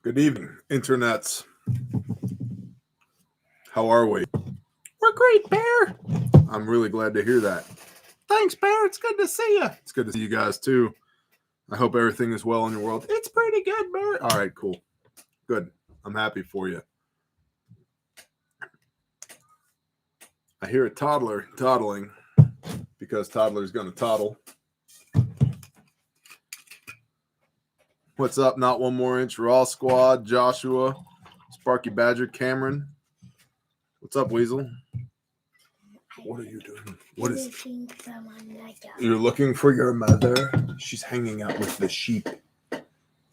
Good evening, internets. How are we? We're great, Bear. I'm really glad to hear that. Thanks, Bear. It's good to see you. It's good to see you guys too. I hope everything is well in your world. It's pretty good, Bear. All right, cool. Good. I'm happy for you. I hear a toddler toddling because toddler's going to toddle. What's up? Not one more inch. Raw Squad, Joshua, Sparky Badger, Cameron. What's up, Weasel? What are you doing? What is? You're looking for your mother? She's hanging out with the sheep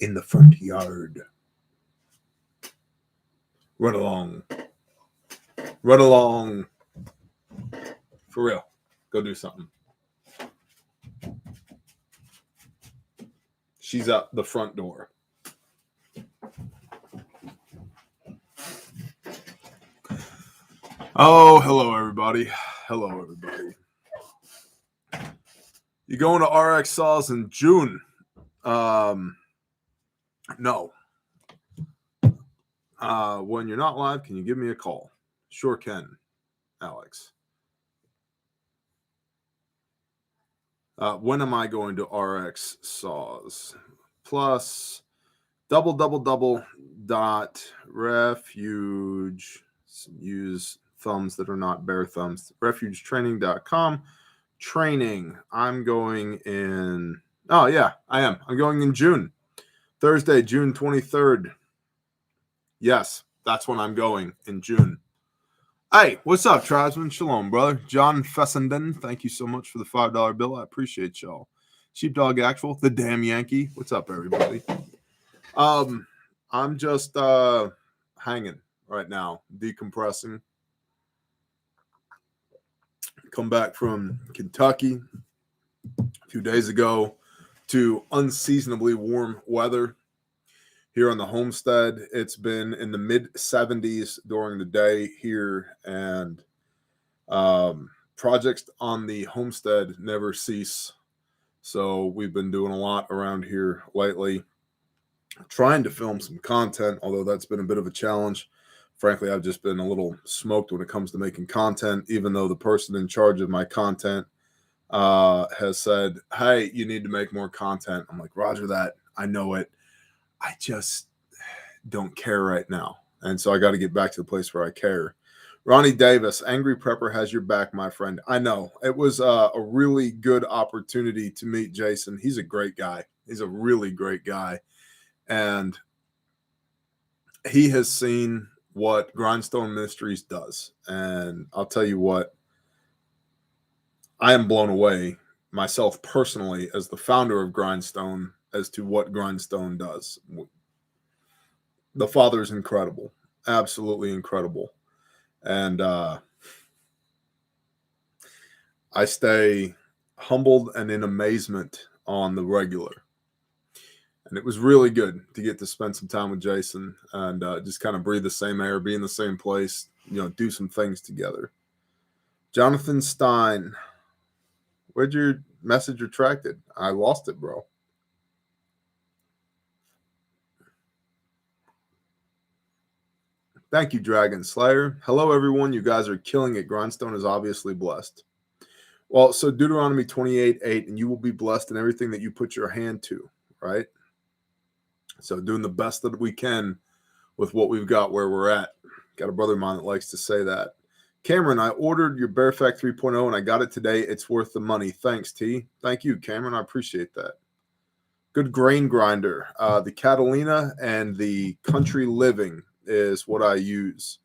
in the front yard. Run along. Run along. For real. Go do something. She's out the front door. Oh, hello, everybody. Hello, everybody. You going to RX Saws in June? No. When you're not live, can you give me a call? Sure can, Alex. When am I going to RX Saws? Plus www.refuge. Use thumbs that are not bare thumbs. Refugetraining.com. Training. I'm going in. Oh, yeah, I am. I'm going in June. Thursday, June 23rd. Yes, that's when I'm going in June. Hey, what's up, tribesman? Shalom, brother. John Fessenden, thank you so much for the $5 bill. I appreciate y'all. Sheepdog Actual, the damn Yankee. What's up, everybody? I'm just hanging right now, decompressing. Come back from Kentucky a few days ago to unseasonably warm weather. Here on the homestead, it's been in the mid-70s during the day here, and projects on the homestead never cease. So we've been doing a lot around here lately, trying to film some content, although that's been a bit of a challenge. Frankly, I've just been a little smoked when it comes to making content, even though the person in charge of my content has said, hey, you need to make more content. I'm like, roger that. I know it. I just don't care right now. And so I got to get back to the place where I care. Ronnie Davis, Angry Prepper has your back, my friend. I know. It was a really good opportunity to meet Jason. He's a great guy. He's a really great guy. And he has seen what Grindstone Ministries does. And I'll tell you what, I am blown away myself personally as the founder of Grindstone as to what Grindstone does. The father is incredible, absolutely incredible. And I stay humbled and in amazement on the regular. And it was really good to get to spend some time with Jason and just kind of breathe the same air, be in the same place, do some things together. Jonathan Stein, where'd your message retracted? I lost it, bro. Thank you, Dragon Slayer. Hello, everyone. You guys are killing it. Grindstone is obviously blessed. Well, so Deuteronomy 28:8, and you will be blessed in everything that you put your hand to, right? So doing the best that we can with what we've got where we're at. Got a brother of mine that likes to say that. Cameron, I ordered your Bear Fact 3.0, and I got it today. It's worth the money. Thanks, T. Thank you, Cameron. I appreciate that. Good grain grinder. The Catalina and the Country Living is what I use,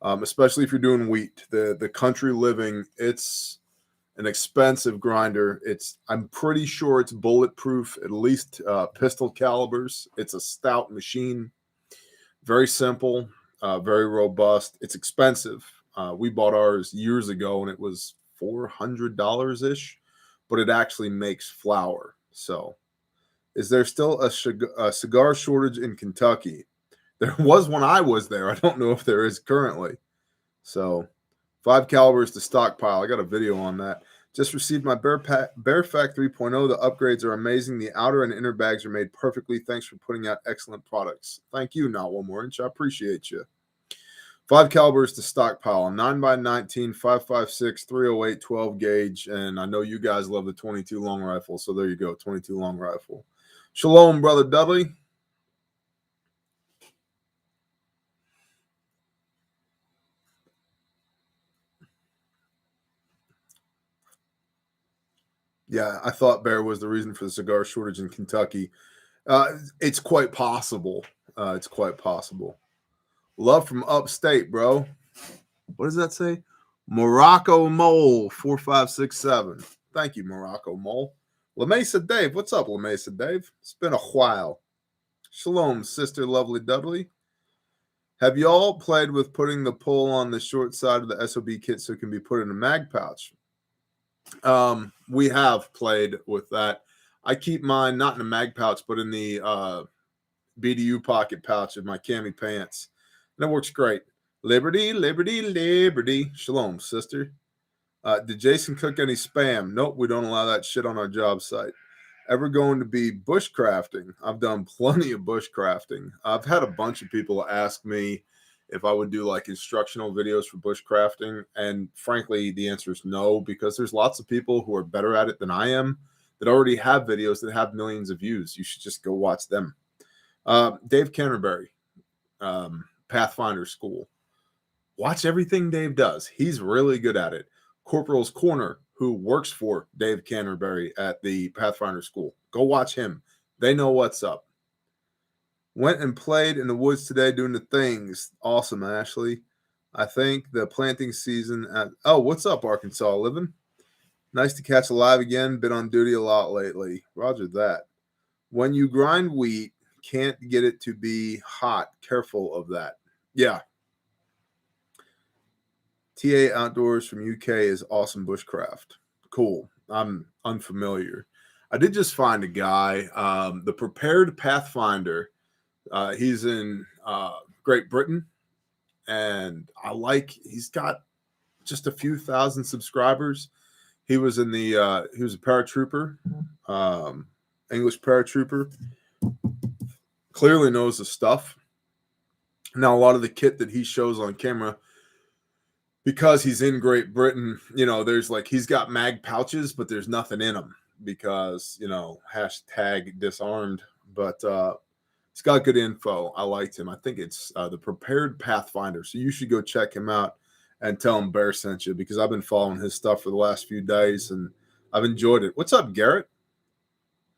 especially if you're doing wheat. The Country Living, it's an expensive grinder. I'm pretty sure it's bulletproof, at least pistol calibers. It's a stout machine, very simple, very robust. It's expensive. We bought ours years ago, and it was $400-ish, but it actually makes flour. So is there still a cigar shortage in Kentucky? There was when I was there. I don't know if there is currently. So 5 calibers to stockpile. I got a video on that. Just received my Bear Fact 3.0. The upgrades are amazing. The outer and inner bags are made perfectly. Thanks for putting out excellent products. Thank you, Not One More Inch. I appreciate you. 5 calibers to stockpile. 9x19, 5.56, 308, 12 gauge. And I know you guys love the 22 long rifle. So there you go, 22 long rifle. Shalom, Brother Dudley. Yeah, I thought Bear was the reason for the cigar shortage in Kentucky. It's quite possible. It's quite possible. Love from upstate, bro. What does that say? Morocco Mole 4567. Thank you, Morocco Mole. La Mesa Dave. What's up, La Mesa Dave? It's been a while. Shalom, Sister Lovely Dudley. Have you all played with putting the pull on the short side of the SOB kit so it can be put in a mag pouch? We have played with that. I keep mine not in a mag pouch, but in the BDU pocket pouch of my cami pants. And it works great. Liberty, liberty, liberty. Shalom, sister. Did Jason cook any spam? Nope, we don't allow that shit on our job site. Ever going to be bushcrafting? I've done plenty of bushcrafting. I've had a bunch of people ask me if I would do like instructional videos for bushcrafting. And frankly, the answer is no, because there's lots of people who are better at it than I am that already have videos that have millions of views. You should just go watch them. Dave Canterbury, Pathfinder School. Watch everything Dave does. He's really good at it. Corporal's Corner, who works for Dave Canterbury at the Pathfinder School. Go watch him. They know what's up. Went and played in the woods today doing the things. Awesome, Ashley. I think the planting season oh, what's up, Arkansas living? Nice to catch a live again. Been on duty a lot lately. Roger that. When you grind wheat, can't get it to be hot. Careful of that. Yeah. TA Outdoors from UK is awesome bushcraft. Cool. I'm unfamiliar. I did just find a guy, the Prepared Pathfinder. He's in Great Britain, and he's got just a few thousand subscribers. He was in the he was a paratrooper, English paratrooper. Clearly knows the stuff. Now, a lot of the kit that he shows on camera, because he's in Great Britain, there's he's got mag pouches, but there's nothing in them because, hashtag disarmed. But he's got good info. I liked him. I think it's the Prepared Pathfinder. So you should go check him out and tell him Bear sent you, because I've been following his stuff for the last few days and I've enjoyed it. What's up, Garrett?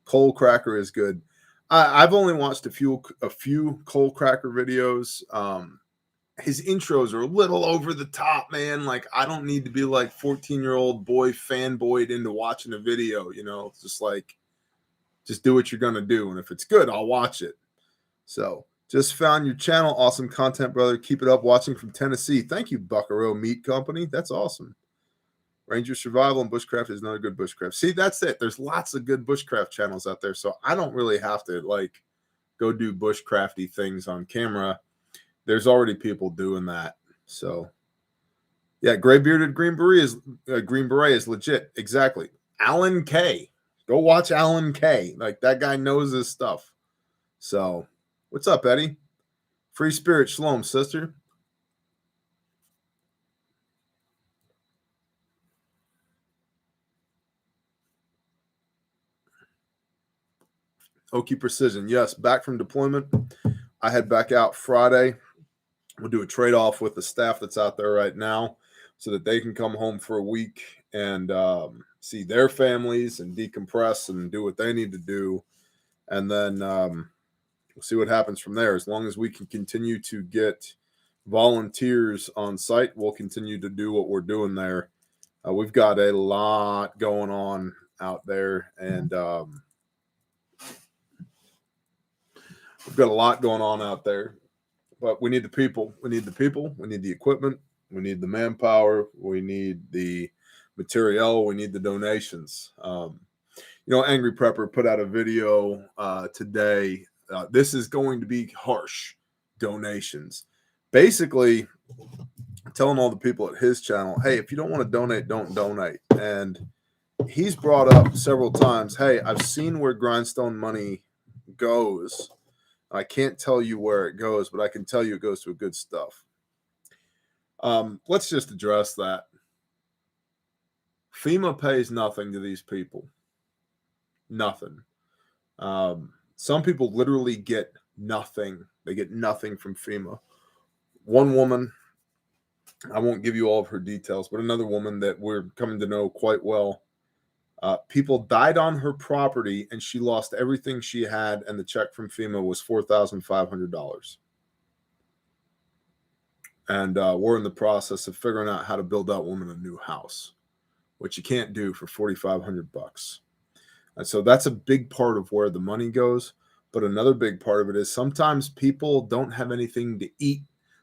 Coal Cracker is good. I've only watched a few Coal Cracker videos. His intros are a little over the top, man. I don't need to be 14-year-old boy fanboyed into watching a video, It's just do what you're going to do. And if it's good, I'll watch it. So just found your channel. Awesome content, brother. Keep it up. Watching from Tennessee. Thank you, Buckaroo Meat Company. That's awesome. Ranger Survival and Bushcraft is another good bushcraft. See, that's it. There's lots of good bushcraft channels out there. So I don't really have to go do bushcrafty things on camera. There's already people doing that. So yeah, gray bearded Green Beret is legit. Exactly. Alan K. Go watch Alan K. That guy knows his stuff. So what's up, Eddie? Free spirit, shalom, sister. Okie Precision. Yes, back from deployment. I head back out Friday. We'll do a trade-off with the staff that's out there right now so that they can come home for a week and see their families and decompress and do what they need to do. And then we'll see what happens from there. As long as we can continue to get volunteers on site, we'll continue to do what we're doing there. We've got a lot going on out there, and we've got a lot going on out there. But we need the people. We need the people. We need the equipment. We need the manpower. We need the material. We need the donations. Angry Prepper put out a video today. This is going to be harsh donations. Basically, telling all the people at his channel, hey, if you don't want to donate, don't donate. And he's brought up several times, hey, I've seen where Grindstone money goes. I can't tell you where it goes, but I can tell you it goes to good stuff. Let's just address that. FEMA pays nothing to these people. Nothing. Some people literally get nothing. They get nothing from FEMA. One woman, I won't give you all of her details, but another woman that we're coming to know quite well, people died on her property and she lost everything she had, and the check from FEMA was $4,500. And we're in the process of figuring out how to build that woman a new house, which you can't do for $4,500. And so that's a big part of where the money goes. But another big part of it is sometimes people don't have anything to eat.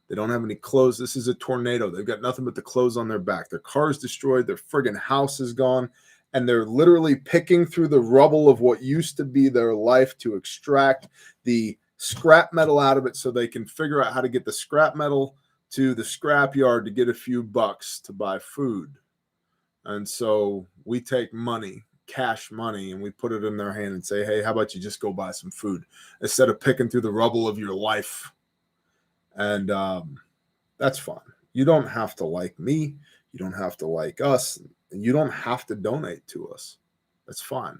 They don't have any clothes. This is a tornado. They've got nothing but the clothes on their back. Their car is destroyed. Their friggin' house is gone. And they're literally picking through the rubble of what used to be their life to extract the scrap metal out of it so they can figure out how to get the scrap metal to the scrap yard to get a few bucks to buy food. And so we take money, cash money, and we put it in their hand and say, hey, how about you just go buy some food instead of picking through the rubble of your life? And that's fine. You don't have to like me. You don't have to like us. And you don't have to donate to us. That's fine.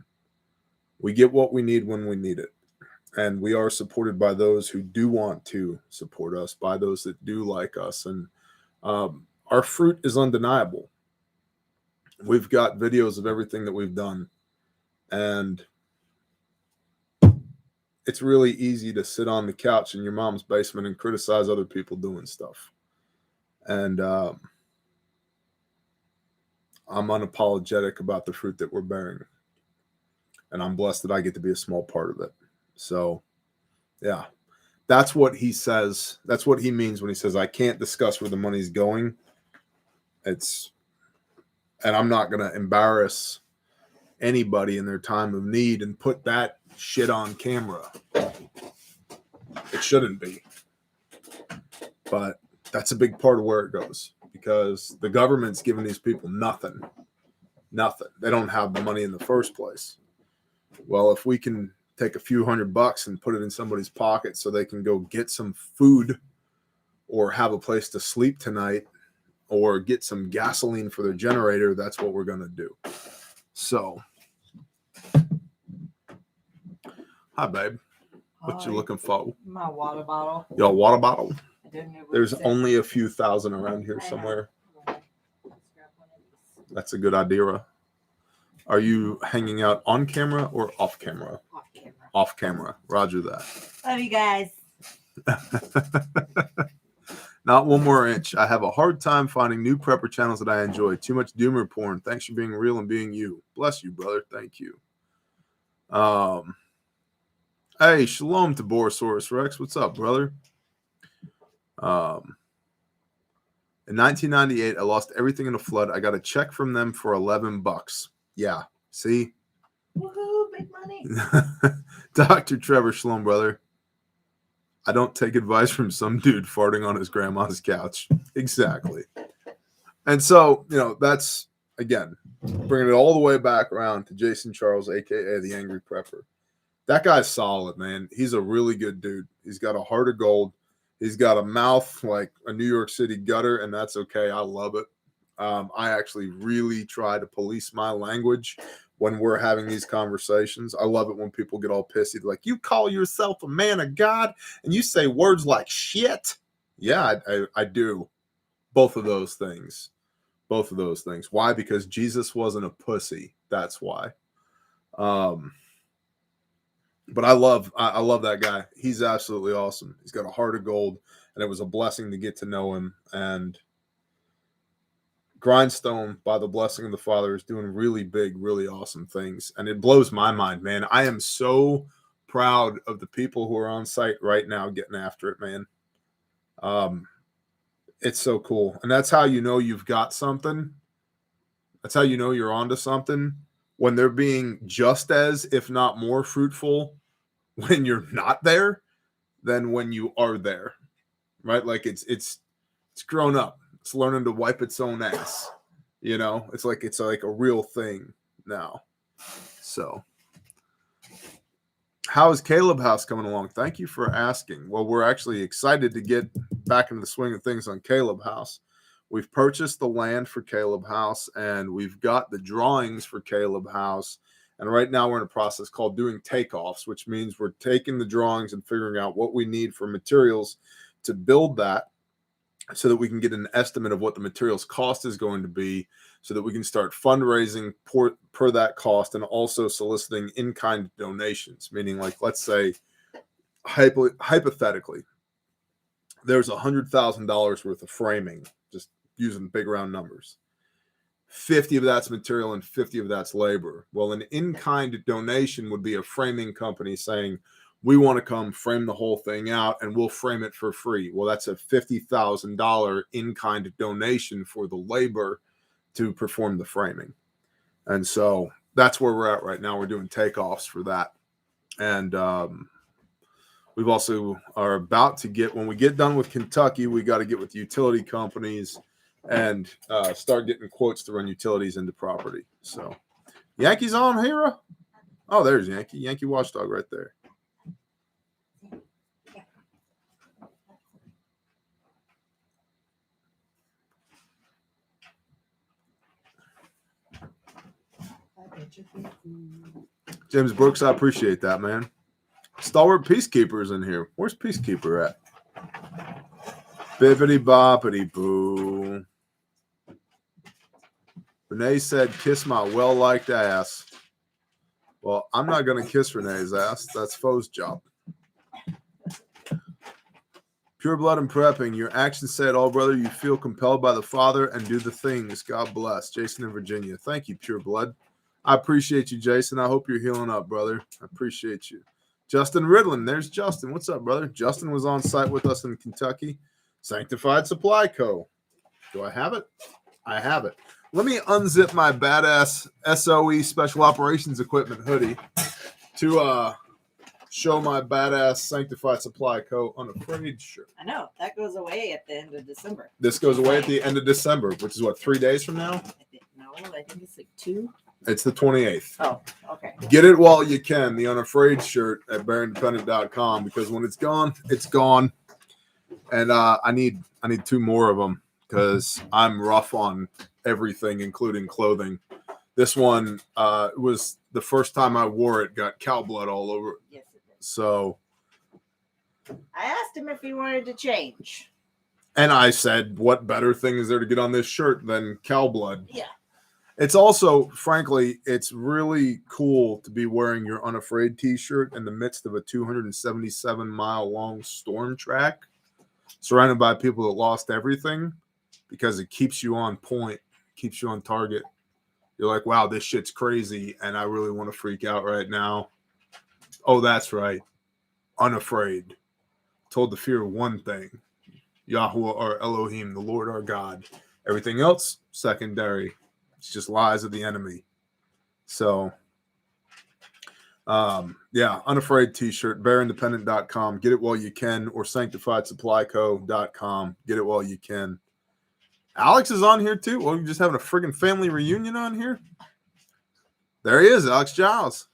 We get what we need when we need it. And we are supported by those who do want to support us, by those that do like us. And our fruit is undeniable. We've got videos of everything that we've done. And it's really easy to sit on the couch in your mom's basement and criticize other people doing stuff. And I'm unapologetic about the fruit that we're bearing. And I'm blessed that I get to be a small part of it. So, yeah, that's what he says. That's what he means when he says, I can't discuss where the money's going. And I'm not going to embarrass anybody in their time of need and put that shit on camera. It shouldn't be. But that's a big part of where it goes, because the government's giving these people nothing. Nothing. They don't have the money in the first place. Well, if we can take a few $100 and put it in somebody's pocket so they can go get some food or have a place to sleep tonight or get some gasoline for their generator, that's what we're going to do. So, hi, babe. What you looking for? My water bottle. Your water bottle? I didn't know There's only a few thousand around here somewhere. That's a good idea. Are you hanging out on camera or off camera? Off camera. Off camera. Roger that. Love you guys. Not one more inch. I have a hard time finding new prepper channels that I enjoy. Too much doomer porn. Thanks for being real and being you. Bless you, brother. Thank you. Hey, shalom to Borosaurus Rex. What's up, brother? In 1998, I lost everything in a flood. I got a check from them for $11. Yeah. See? Woohoo, big money. Dr. Trevor Shalom, brother. I don't take advice from some dude farting on his grandma's couch. Exactly. And so, that's, again, bringing it all the way back around to Jason Charles, a.k.a. the Angry Prepper. That guy's solid, man. He's a really good dude. He's got a heart of gold. He's got a mouth like a New York City gutter, and that's okay. I love it. I actually really try to police my language when we're having these conversations. I love it when people get all pissy. They're like, you call yourself a man of God and you say words like shit. Yeah, I do. Both of those things. Both of those things. Why? Because Jesus wasn't a pussy. That's why. But I love that guy. He's absolutely awesome. He's got a heart of gold, and it was a blessing to get to know him. And Grindstone, by the blessing of the Father, is doing really big, really awesome things. And it blows my mind, man. I am so proud of the people who are on site right now getting after it, man. It's so cool. And that's how you know you've got something. That's how you know you're onto something, when they're being just as, if not more, fruitful when you're not there than when you are there, right? Like it's grown up. It's learning to wipe its own ass. It's like a real thing now. So how is Caleb House coming along? Thank you for asking. Well, we're actually excited to get back into the swing of things on Caleb House. We've purchased the land for Caleb House, and we've got the drawings for Caleb House. And right now we're in a process called doing takeoffs, which means we're taking the drawings and figuring out what we need for materials to build that so that we can get an estimate of what the materials cost is going to be so that we can start fundraising per that cost and also soliciting in-kind donations, meaning like, let's say, hypothetically, there's $100,000 worth of framing, just using big round numbers. 50 of that's material and 50 of that's labor. Well, an in-kind donation would be a framing company saying, we want to come frame the whole thing out and we'll frame it for free. Well, that's a $50,000 in-kind donation for the labor to perform the framing. And so that's where we're at right now. We're doing takeoffs for that. And we've also are about to get, when we get done with Kentucky, we got to get with utility companies and start getting quotes to run utilities into property. So Yankees on, hero? Oh, there's Yankee watchdog right there. James Brooks, I appreciate that, man. Stalwart Peacekeeper's in here. Where's Peacekeeper at? Bippity boppity boo. Renee said, kiss my well-liked ass. Well, I'm not going to kiss Renee's ass. That's Foe's job. Pure blood and prepping. Your actions say it all, brother. You feel compelled by the Father and do the things. God bless. Jason in Virginia. Thank you, Pure Blood. I appreciate you, Jason. I hope you're healing up, brother. I appreciate you. Justin Ridlin. There's Justin. What's up, brother? Justin was on site with us in Kentucky. Sanctified Supply Co. Do I have it? I have it. Let me unzip my badass SOE Special Operations Equipment hoodie to show my badass Sanctified Supply Co. Unafraid shirt. I know. That goes away at the end of December. This goes away at the end of December, which is what, 3 days from now? I think it's like 2. It's the 28th. Oh, okay. Get it while you can, the Unafraid shirt at bearindependent.com, because when it's gone, it's gone. And I need 2 more of them because I'm rough on everything, including clothing. This one was the first time I wore it, got cow blood all over it. Yes, it did. So I asked him if he wanted to change. and I said, what better thing is there to get on this shirt than cow blood? Yeah. It's also, frankly, it's really cool to be wearing your Unafraid t-shirt in the midst of a 277-mile-long storm track, surrounded by people that lost everything, because it keeps you on point, keeps you on target. You're like, wow, this shit's crazy, and I really want to freak out right now. Oh, that's right. Unafraid. Told to fear one thing. Yahuwah our Elohim, the Lord our God. Everything else, secondary. It's just lies of the enemy. So, yeah, Unafraid t-shirt, bearindependent.com. Get it while you can, or sanctifiedsupplyco.com. Get it while you can. Alex is on here too. Well, you're just having a friggin' family reunion on here. There he is, Alex Giles.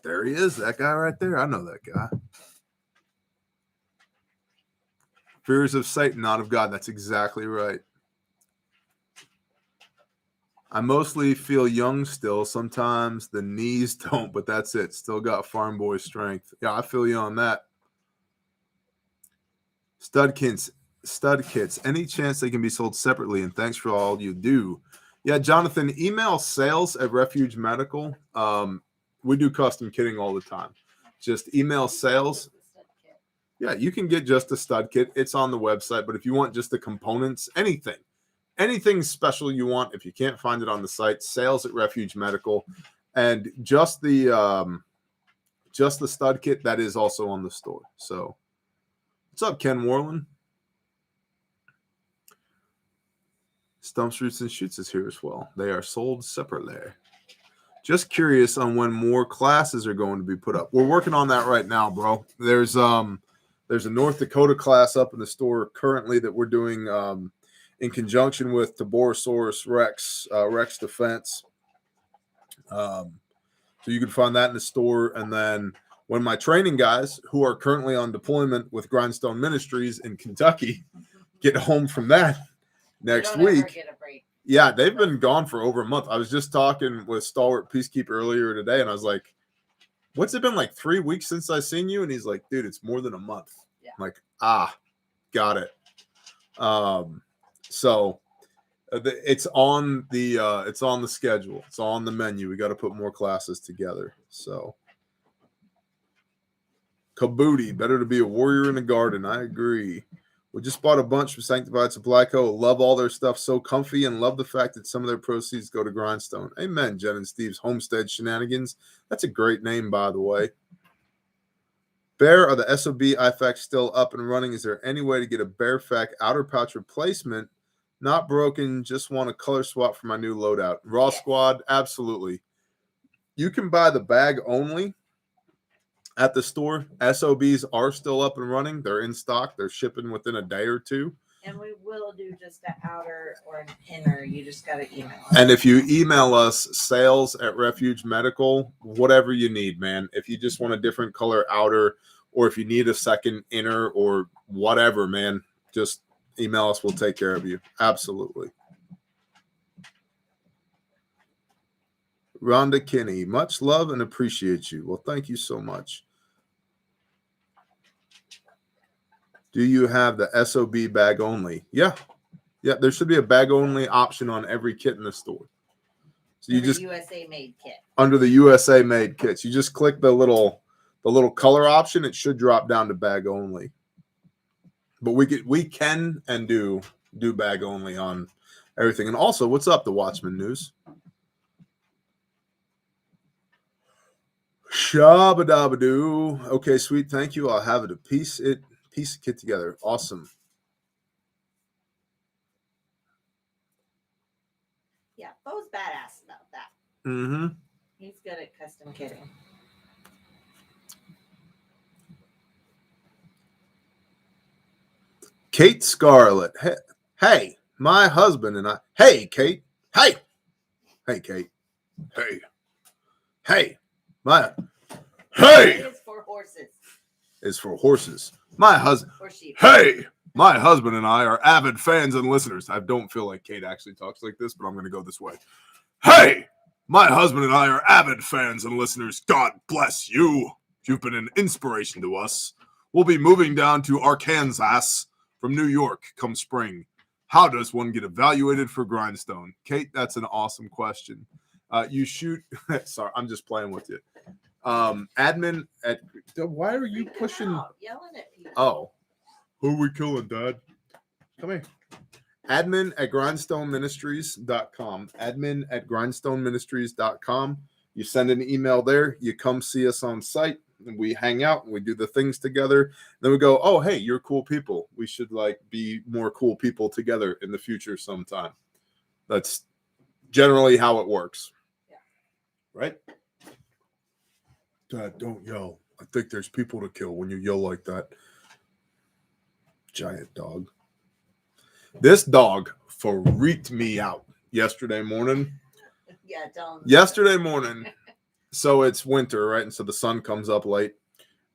There he is, that guy right there. I know that guy. Fears of Satan, not of God. That's exactly right. I mostly feel young still. Sometimes the knees don't, but that's it. Still got farm boy strength. Yeah, I feel you on that. Stud kits. Any chance they can be sold separately? And thanks for all you do. Yeah, Jonathan, email sales at Refuge Medical. We do custom kitting all the time. Just email sales. Yeah, you can get just a stud kit. It's on the website. But if you want just the components, anything special you want, if you can't find it on the site, sales at Refuge Medical. And just the stud kit, that is also on the store. So what's up, Ken Warland? Stumps, Roots, and Shoots is here as well. They are sold separately. Just curious on when more classes are going to be put up. We're working on that right now, bro. There's a North Dakota class up in the store currently that we're doing in conjunction with Taborosaurus Rex, Rex Defense. So you can find that in the store. And then when my training guys who are currently on deployment with Grindstone Ministries in Kentucky get home from that next week. Yeah, they've been gone for over a month. I was just talking with Stalwart Peacekeeper earlier today, and I was like, what's it been, like 3 weeks since I seen you? And he's like, dude, it's more than a month. Yeah. I'm like, got it. So it's on the schedule. It's on the menu. We got to put more classes together. So Kabooty, better to be a warrior in the garden. I agree. We just bought a bunch from Sanctified Supply Co. Love all their stuff. So comfy, and love the fact that some of their proceeds go to Grindstone. Amen, Jen and Steve's Homestead Shenanigans. That's a great name, by the way. Bear, are the SOB IFACs still up and running? Is there any way to get a Bear Fac outer pouch replacement? Not broken, just want a color swap for my new loadout. Raw Squad, absolutely. You can buy the bag only at the store. SOBs are still up and running. They're in stock. They're shipping within a day or two. And we will do just an outer or an inner. You just got to email us. And if you email us, sales@Refuge Medical, whatever you need, man. If you just want a different color outer, or if you need a second inner or whatever, man, just email us. We'll take care of you. Absolutely. Rhonda Kinney, much love and appreciate you. Well, thank you so much. Do you have the SOB bag only? Yeah. Yeah, there should be a bag only option on every kit in the store. So you just USA made kit. Under the USA made kits, you just click the little color option. It should drop down to bag only. But we can and do bag only on everything. And also, what's up, the Watchman News? Shabba-dabba-doo. Okay, sweet. Thank you. I'll have it. Piece of kit together. Awesome. Yeah, Bo's badass about that. Mm-hmm. He's good at custom kitting. Kate Scarlett. Hey, my husband and I. Hey, Kate. Hey, Kate. Hey, my. Hey. It's for horses. It's for horses. My husband. Or sheep. Hey, my husband and I are avid fans and listeners. I don't feel like Kate actually talks like this, but I'm going to go this way. Hey, my husband and I are avid fans and listeners. God bless you. You've been an inspiration to us. We'll be moving down to Arkansas from New York come spring. How does one get evaluated for Grindstone? Kate, that's an awesome question. You shoot. Sorry, I'm just playing with you. Admin at. Why are you pushing? Yelling at people. Oh, who are we killing, Dad? Come here. Admin at grindstoneministries.com. Admin at grindstoneministries.com. You send an email there. You come see us on site. And we hang out and we do the things together. Then we go, oh, hey, you're cool people. We should be more cool people together in the future sometime. That's generally how it works. Yeah. Right? Dad, don't yell. I think there's people to kill when you yell like that. Giant dog. This dog freaked me out yesterday morning. Yeah, don't. Yesterday morning. So it's winter, right? And so the sun comes up late.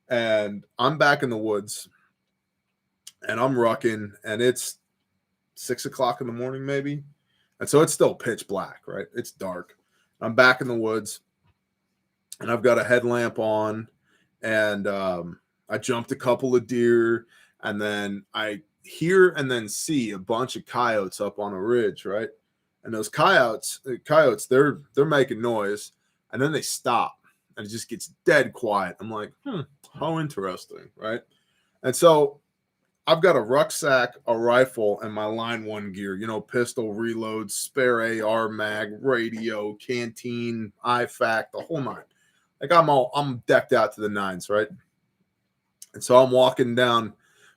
And I'm back in the woods. And I'm rucking. And it's 6 o'clock in the morning, maybe. And so it's still pitch black, right? It's dark. I'm back in the woods. And I've got a headlamp on. And I jumped a couple of deer. And then I hear and then see a bunch of coyotes up on a ridge, right? And those coyotes, they're making noise. And then they stop, and it just gets dead quiet. I'm like, how interesting, right? And so I've got a rucksack, a rifle, and my line one gear, pistol, reload, spare AR mag, radio, canteen, IFAC, the whole nine. I'm decked out to the nines, right? And so I'm walking down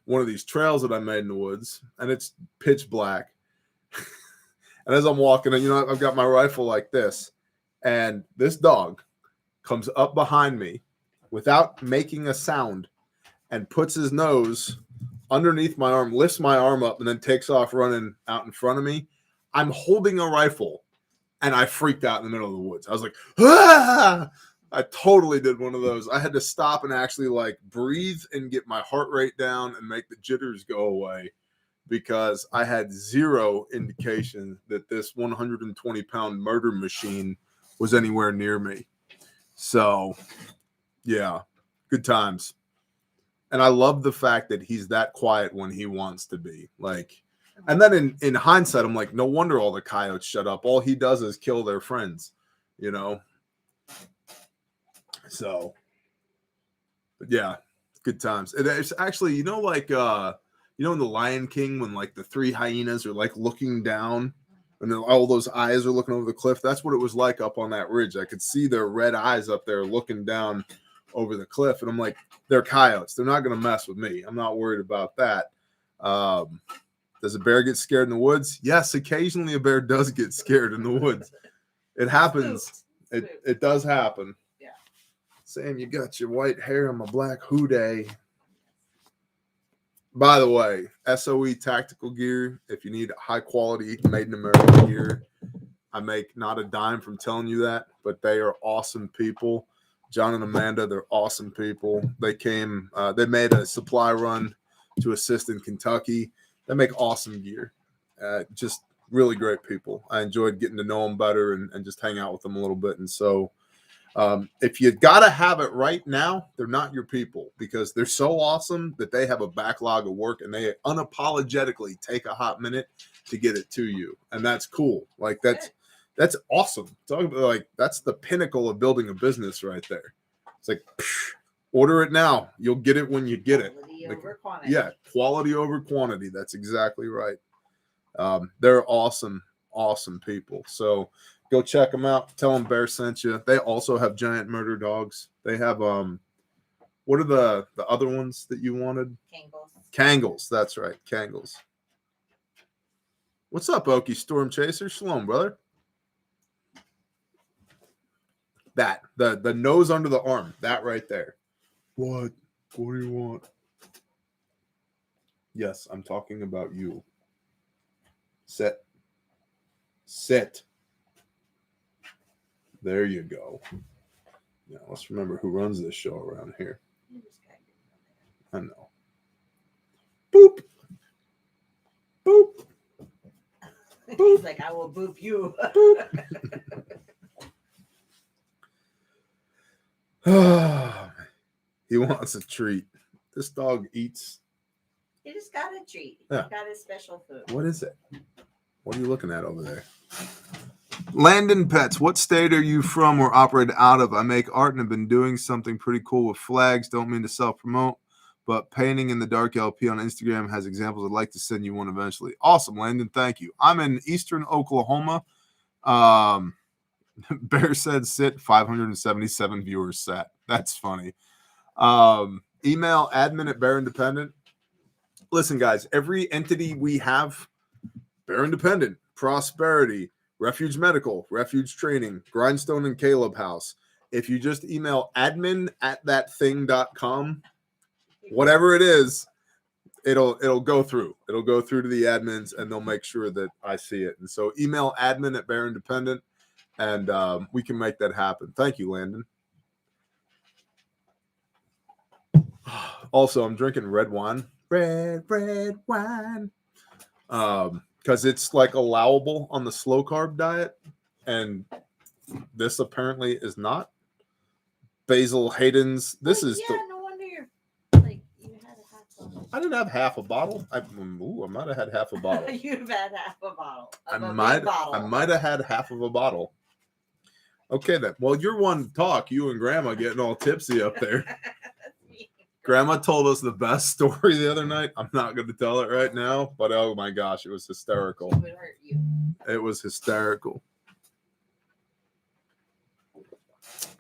one of these trails that I made in the woods, and it's pitch black. And as I'm walking, I've got my rifle like this. And this dog comes up behind me without making a sound and puts his nose underneath my arm, lifts my arm up, and then takes off running out in front of me. I'm holding a rifle, and I freaked out in the middle of the woods. I was like, ah! I totally did one of those. I had to stop and actually like breathe and get my heart rate down and make the jitters go away, because I had zero indication that this 120-pound murder machine was anywhere near me. So, yeah, good times. And I love the fact that he's that quiet when he wants to be. Like, and then in hindsight, I'm like, no wonder all the coyotes shut up. All he does is kill their friends, you know? So, but yeah, good times. It's actually, you know, like, you know, in The Lion King, when like the three hyenas are like looking down and then all those eyes are looking over the cliff. That's what it was like up on that ridge. I could see their red eyes up there looking down over the cliff. And I'm like, they're coyotes. They're not going to mess with me. I'm not worried about that. Does a bear get scared in the woods? Yes, occasionally a bear does get scared in the woods. It happens. It does happen. Yeah. Sam, you got your white hair on my black hoodie. By the way, SOE tactical gear, if you need high quality made in America gear, I make not a dime from telling you that, but they are awesome people. John and Amanda, they're awesome people. They came, they made a supply run to assist in Kentucky. They make awesome gear. Just really great people. I enjoyed getting to know them better and just hang out with them a little bit. And so if you got to have it right now, they're not your people, because they're so awesome that they have a backlog of work and they unapologetically take a hot minute to get it to you. And that's cool. Like that's awesome. Talk about, like, that's the pinnacle of building a business right there. It's like, order it now. You'll get it when you get it. Quality over quantity. Yeah, quality over quantity. That's exactly right. They're awesome, awesome people. So go check them out. Tell them Bear sent you. They also have giant murder dogs. They have what are the other ones that you wanted? Kangles. That's right, Kangles. What's up, Okie Storm Chaser? Shalom, brother. That the nose under the arm, that right there. What do you want? Yes, I'm talking about you. Sit. There you go. Now let's remember who runs this show around here. I know. Boop. Boop. He's like, I will boop you. Boop. He wants a treat. This dog eats. He just got a treat. Yeah. He got his special food. What is it? What are you looking at over there? Landon Pets, what state are you from or operate out of? I make art and have been doing something pretty cool with flags. Don't mean to self-promote, but Painting in the Dark LP on Instagram has examples. I'd like to send you one eventually. Awesome, Landon. Thank you. I'm in Eastern Oklahoma. Bear said sit, 577 viewers sat. That's funny. Email admin@Bear Independent. Listen, guys, every entity we have, Bear Independent, Prosperity, Refuge Medical, Refuge Training, Grindstone and Caleb House. If you just email admin@thatthing.com, whatever it is, it'll go through. It'll go through to the admins, and they'll make sure that I see it. And so email admin@Bear Independent, and we can make that happen. Thank you, Landon. Also, I'm drinking red wine. Red wine. Because it's like allowable on the slow carb diet, and this apparently is not. Basil Hayden's. This is no wonder you're like you had a half bottle. I didn't have half a bottle. I might have had half a bottle. You've had half a bottle. I might have had half of a bottle. Okay, then. Well, you're one to talk. You and Grandma getting all tipsy up there. Grandma told us the best story the other night. I'm not going to tell it right now, but oh my gosh, it was hysterical. It would hurt you. It was hysterical.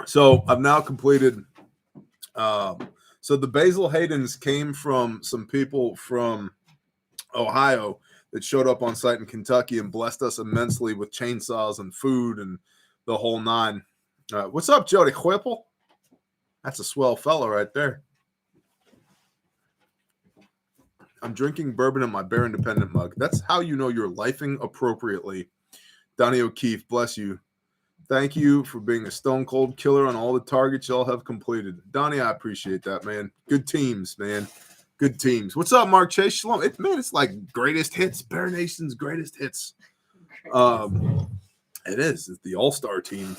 So I've now completed. So the Basil Haydens came from some people from Ohio that showed up on site in Kentucky and blessed us immensely with chainsaws and food and the whole nine. What's up, Jody Whipple? That's a swell fella right there. I'm drinking bourbon in my Bear Independent mug. That's how you know you're lifing appropriately. Donnie O'Keefe, bless you. Thank you for being a stone cold killer on all the targets y'all have completed. Donnie, I appreciate that, man. Good teams, man. Good teams. What's up, Mark Chase? Shalom. It's like greatest hits, Bear Nation's greatest hits. It is. It's the all-star team.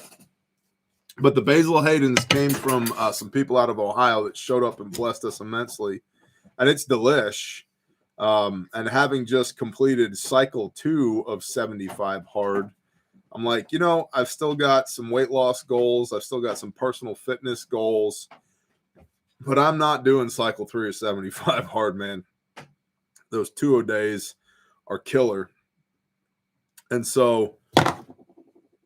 But the Basil Haydens came from some people out of Ohio that showed up and blessed us immensely. And it's delish. And having just completed cycle 2 of 75 hard, I'm like, I've still got some weight loss goals. I've still got some personal fitness goals. But I'm not doing cycle 3 of 75 hard, man. Those 2 days are killer. And so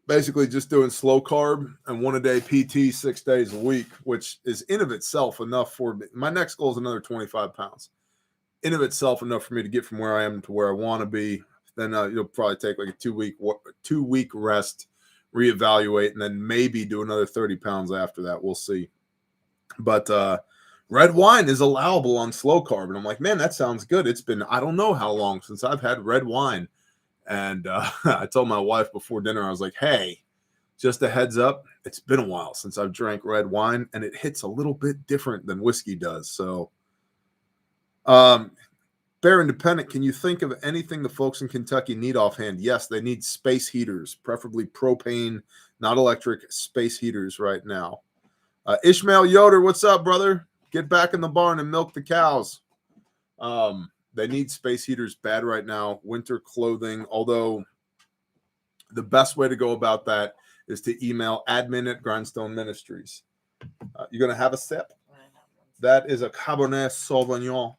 basically just doing slow carb and 1 a day PT 6 days a week, which is in of itself enough for me. My next goal is another 25 pounds. In of itself enough for me to get from where I am to where I want to be. Then you'll probably take like a 2-week rest, reevaluate, and then maybe do another 30 pounds after that. We'll see. But red wine is allowable on slow carb. And I'm like, man, that sounds good. It's been, I don't know how long since I've had red wine. And I told my wife before dinner, I was like, hey, just a heads up, it's been a while since I've drank red wine, and it hits a little bit different than whiskey does. So, Bear Independent, can you think of anything the folks in Kentucky need offhand? Yes, they need space heaters, preferably propane, not electric, space heaters right now. Ishmael Yoder, what's up, brother? Get back in the barn and milk the cows. They need space heaters bad right now, winter clothing, although the best way to go about that is to email admin@Grindstone Ministries. You're going to have a sip? That is a Cabernet Sauvignon,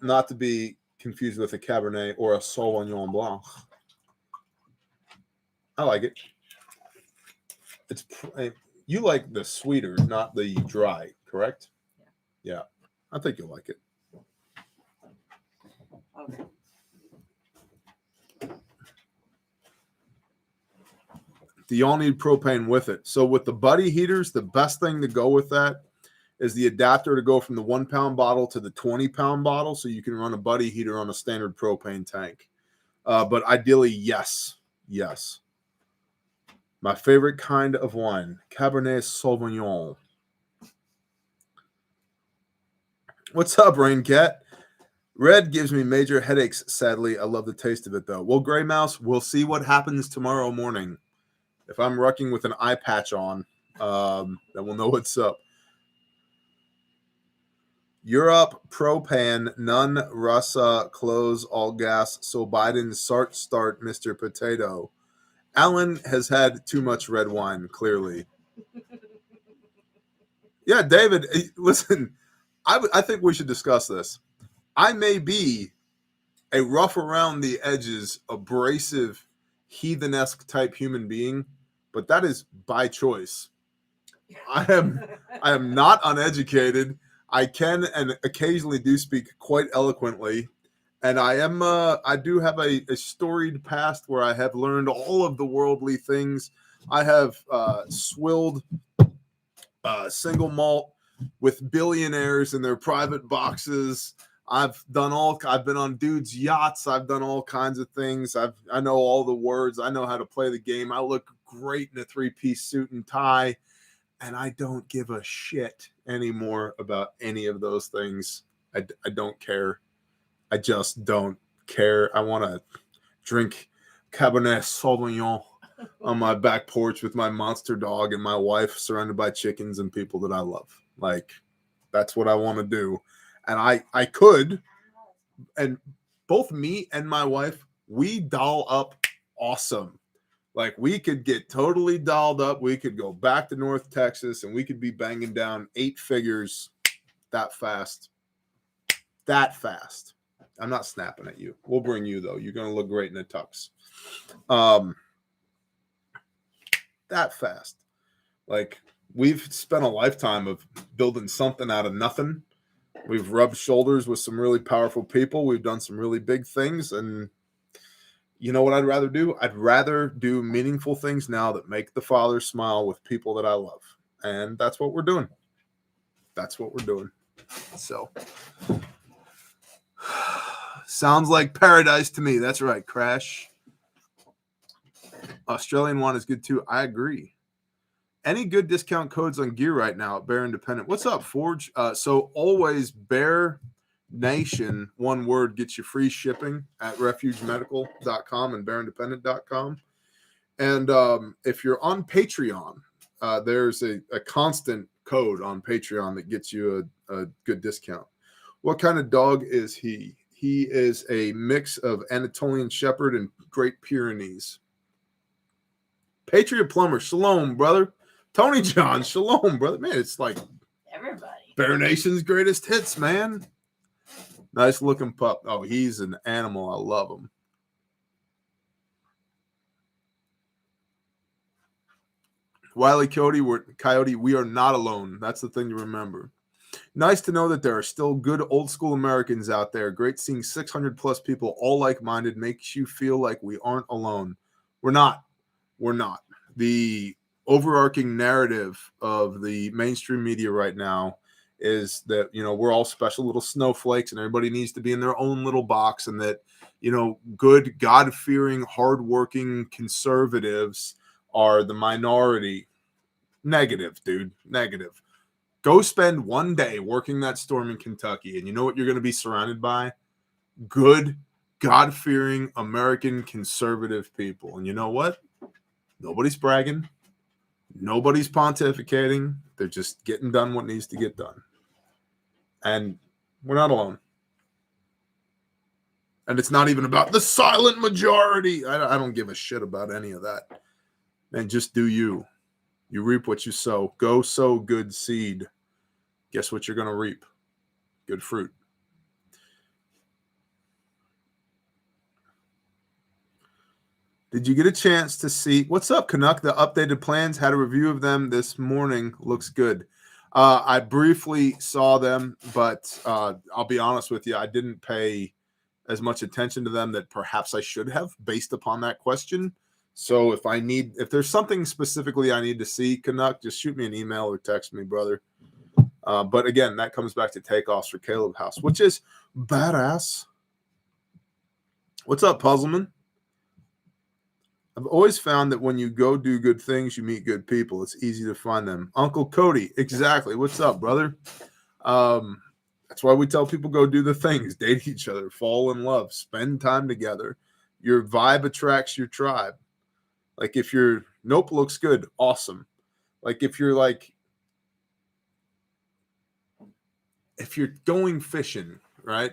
not to be confused with a Cabernet or a Sauvignon Blanc. I like it. You like the sweeter, not the dry, correct? Yeah. I think you'll like it. Okay. Do y'all need propane with it? So with the buddy heaters, the best thing to go with that is the adapter to go from the 1 pound bottle to the 20 pound bottle. So you can run a buddy heater on a standard propane tank. But ideally, yes. My favorite kind of wine, Cabernet Sauvignon. What's up, Rain Cat? Red gives me major headaches, sadly. I love the taste of it, though. Well, Gray Mouse, we'll see what happens tomorrow morning. If I'm rucking with an eye patch on, then we'll know what's up. Europe, propane, none, Russia, close, all gas. So Biden, start, Mr. Potato. Alan has had too much red wine, clearly. Yeah, David, listen, I think we should discuss this. I may be a rough around the edges, abrasive, heathenesque type human being, but that is by choice. I am not uneducated. I can and occasionally do speak quite eloquently, and I do have a storied past where I have learned all of the worldly things. I have swilled single malt with billionaires in their private boxes. I've been on dudes' yachts. I've done all kinds of things. I know all the words. I know how to play the game. I look great in a 3-piece suit and tie, and I don't give a shit anymore about any of those things. I don't care. I just don't care. I want to drink Cabernet Sauvignon on my back porch with my monster dog and my wife, surrounded by chickens and people that I love. Like, that's what I want to do. And I could, and both me and my wife, we doll up awesome. Like, we could get totally dolled up. We could go back to North Texas and we could be banging down 8 figures that fast. That fast. I'm not snapping at you. We'll bring you, though. You're going to look great in a tux. That fast. Like, we've spent a lifetime of building something out of nothing. We've rubbed shoulders with some really powerful people. We've done some really big things. And you know what I'd rather do? I'd rather do meaningful things now that make the Father smile with people that I love. And that's what we're doing. So, sounds like paradise to me. That's right, Crash. Australian one is good too. I agree. Any good discount codes on gear right now at Bear Independent? What's up, Forge? So always Bear Nation, one word, gets you free shipping at refugemedical.com and bearindependent.com. And if you're on Patreon, there's a constant code on Patreon that gets you a good discount. What kind of dog is he? He is a mix of Anatolian Shepherd and Great Pyrenees. Patriot Plumber, shalom, brother. Tony John, shalom, brother. Man, it's like Everybody. Bear Nation's greatest hits, man. Nice looking pup. Oh, he's an animal. I love him. Wiley Coyote, we are not alone. That's the thing to remember. Nice to know that there are still good old school Americans out there. Great seeing 600 plus people, all like-minded, makes you feel like we aren't alone. We're not. We're not. The overarching narrative of the mainstream media right now is that, you know, we're all special little snowflakes and everybody needs to be in their own little box, and that, you know, good, God-fearing, hardworking conservatives are the minority. Negative, dude. Negative. Go spend one day working that storm in Kentucky, and you know what you're going to be surrounded by? Good, God-fearing, American conservative people. And you know what? Nobody's bragging. Nobody's pontificating. They're just getting done what needs to get done. And we're not alone. And it's not even about the silent majority. I don't give a shit about any of that. And just do you. You reap what you sow. Go sow good seed. Guess what you're going to reap? Good fruit. Did you get a chance to see? What's up, Canuck? The updated plans. Had a review of them this morning. Looks good. I briefly saw them, but I'll be honest with you. I didn't pay as much attention to them that perhaps I should have based upon that question. So if there's something specifically I need to see, Canuck, just shoot me an email or text me, brother. But again, that comes back to takeoffs for Caleb House, which is badass. What's up, Puzzleman? I've always found that when you go do good things, you meet good people. It's easy to find them. Uncle Cody, exactly. What's up, brother? That's why we tell people go do the things, date each other, fall in love, spend time together. Your vibe attracts your tribe. Like if you're, nope, looks good, awesome. Like if you're going fishing, right?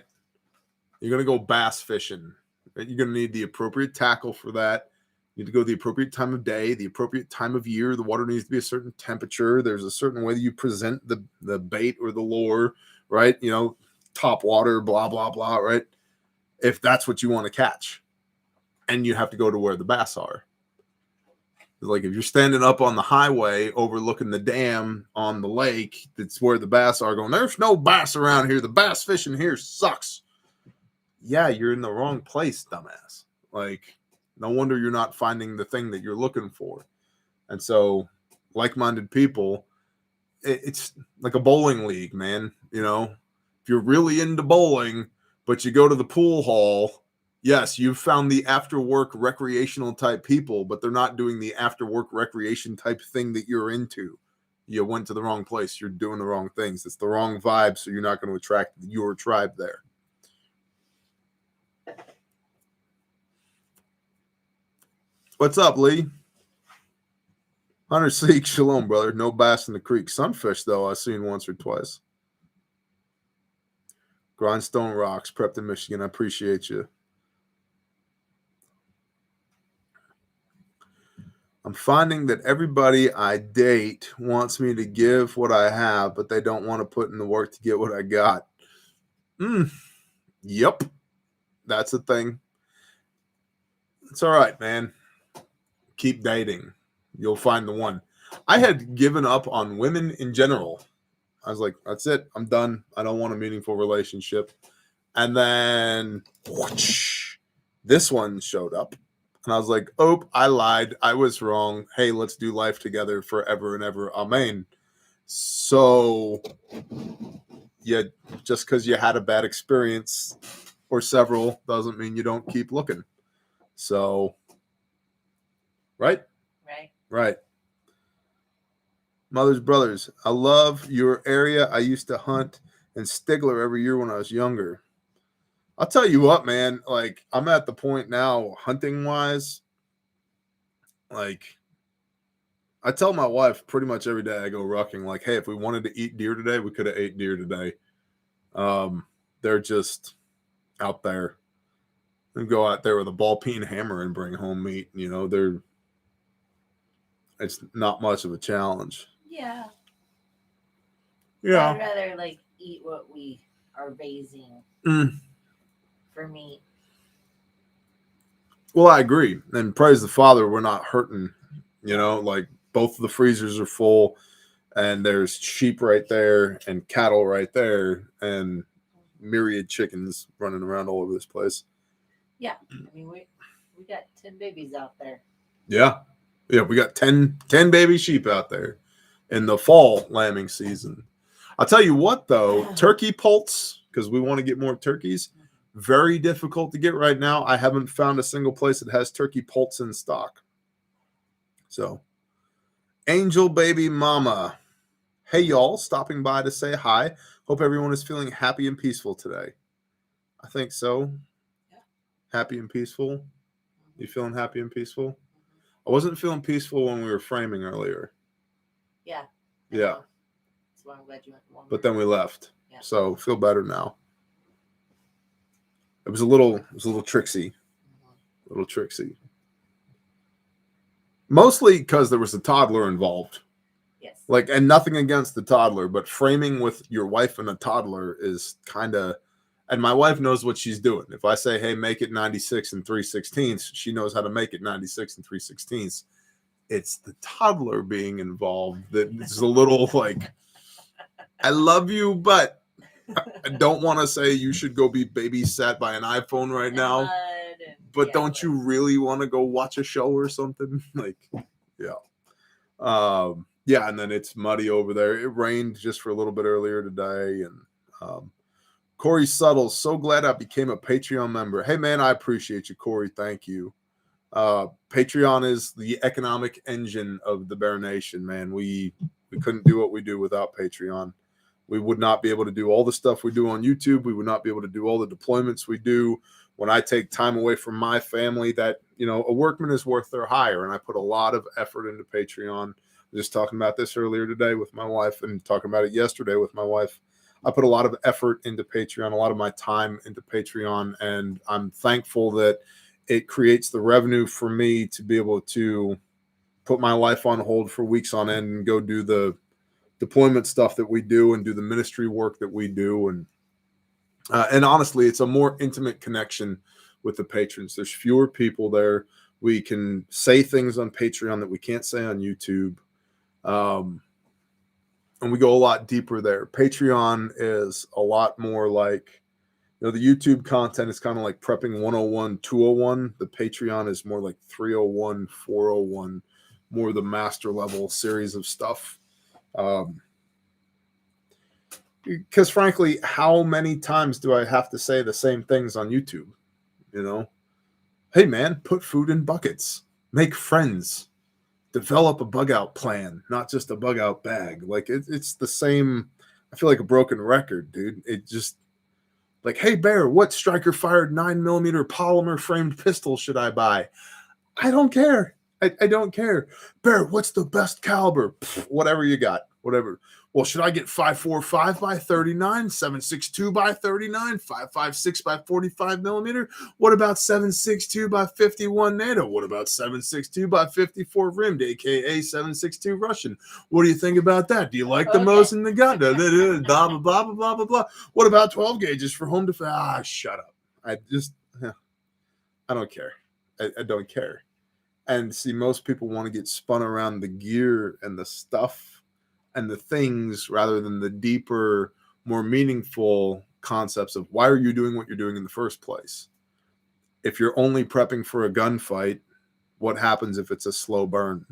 You're going to go bass fishing. Right? You're going to need the appropriate tackle for that. You need to go the appropriate time of day, the appropriate time of year. The water needs to be a certain temperature. There's a certain way that you present the bait or the lure, right? You know, top water, blah, blah, blah, right? If that's what you want to catch. And you have to go to where the bass are. Like if you're standing up on the highway overlooking the dam on the lake, that's where the bass are going, there's no bass around here. The bass fishing here sucks. Yeah, you're in the wrong place, dumbass. Like, no wonder you're not finding the thing that you're looking for. And so, like-minded people, it's like a bowling league, man. You know, if you're really into bowling, but you go to the pool hall, yes, you've found the after-work recreational type people, but they're not doing the after-work recreation type thing that you're into. You went to the wrong place. You're doing the wrong things. It's the wrong vibe, so you're not going to attract your tribe there. What's up, Lee? Hunter Seek, shalom, brother. No bass in the creek. Sunfish, though, I've seen once or twice. Grindstone Rocks, Prepton, Michigan. I appreciate you. I'm finding that everybody I date wants me to give what I have, but they don't want to put in the work to get what I got. Yep. That's the thing. It's all right, man. Keep dating. You'll find the one. I had given up on women in general. I was like, that's it. I'm done. I don't want a meaningful relationship. And then whoosh, this one showed up. And I was like, oh, I lied. I was wrong. Hey, let's do life together forever and ever. Amen. So, yeah, just because you had a bad experience or several doesn't mean you don't keep looking. So, Right? Right. Right. Mothers, brothers, I love your area. I used to hunt in Stigler every year when I was younger. I'll tell you what, man, like I'm at the point now, hunting wise, like I tell my wife pretty much every day I go rucking, like, hey, if we wanted to eat deer today, we could have ate deer today. They're just out there. And go out there with a ball peen hammer and bring home meat. You know, it's not much of a challenge. Yeah. Yeah. I'd rather like eat what we are raising for meat. Well, I agree. And praise the Father, we're not hurting. You know, like both of the freezers are full and there's sheep right there and cattle right there and myriad chickens running around all over this place. Yeah. I mean, we got 10 babies out there. Yeah. Yeah, we got 10 baby sheep out there in the fall lambing season. I'll tell you what, though, turkey poults, because we want to get more turkeys, very difficult to get right now. I haven't found a single place that has turkey poults in stock. So, Angel Baby Mama. Hey, y'all, stopping by to say hi. Hope everyone is feeling happy and peaceful today. I think so. Yeah. Happy and peaceful. You feeling happy and peaceful? I wasn't feeling peaceful when we were framing earlier. Yeah. Yeah. That's why I'm glad you went to Walmart. But then we left. Yeah. So feel better now. It was a little tricksy. A little tricksy. Mostly because there was a toddler involved. Yes. Like, and nothing against the toddler, but framing with your wife and a toddler is kind of, and my wife knows what she's doing. If I say, hey, make it 96 and 3/16, she knows how to make it 96 and 3/16. It's the toddler being involved that is a little like, I love you, but I don't want to say you should go be babysat by an iPhone right now. But don't you really want to go watch a show or something? Like, yeah. Yeah, and then it's muddy over there. It rained just for a little bit earlier today. And Corey Subtle, so glad I became a Patreon member. Hey, man, I appreciate you, Corey. Thank you. Patreon is the economic engine of the Bear Nation, man. We couldn't do what we do without Patreon. We would not be able to do all the stuff we do on YouTube. We would not be able to do all the deployments we do. When I take time away from my family, that, you know, a workman is worth their hire. And I put a lot of effort into Patreon. Just talking about this earlier today with my wife and talking about it yesterday with my wife. I put a lot of effort into Patreon, a lot of my time into Patreon. And I'm thankful that it creates the revenue for me to be able to put my life on hold for weeks on end and go do the deployment stuff that we do and do the ministry work that we do. And honestly, it's a more intimate connection with the patrons. There's fewer people there. We can say things on Patreon that we can't say on YouTube. And we go a lot deeper there. Patreon is a lot more like, you know, the YouTube content is kind of like prepping 101, 201. The Patreon is more like 301, 401, more the master level series of stuff. Because frankly, how many times do I have to say the same things on YouTube? You know, hey man, put food in buckets, make friends, develop a bug out plan, not just a bug out bag. Like it's the same. I feel like a broken record, dude. It just like, hey Bear, what striker fired 9mm polymer framed pistol should I buy? I don't care. I don't care. Bear, what's the best caliber? Pfft, whatever you got, whatever. Well, should I get 5.45 by 39, 7.62 by 39, 5.56 by 45mm? What about 7.62 by 51 NATO? What about 7.62 by 54 rimmed, aka 7.62 Russian? What do you think about that? Do you like the most in the gun? Blah, blah, blah, blah, blah, blah, blah. What about 12 gauges for home defense? Ah, shut up. I don't care. I don't care. And see, most people want to get spun around the gear and the stuff and the things rather than the deeper, more meaningful concepts of why are you doing what you're doing in the first place? If you're only prepping for a gunfight, what happens if it's a slow burn?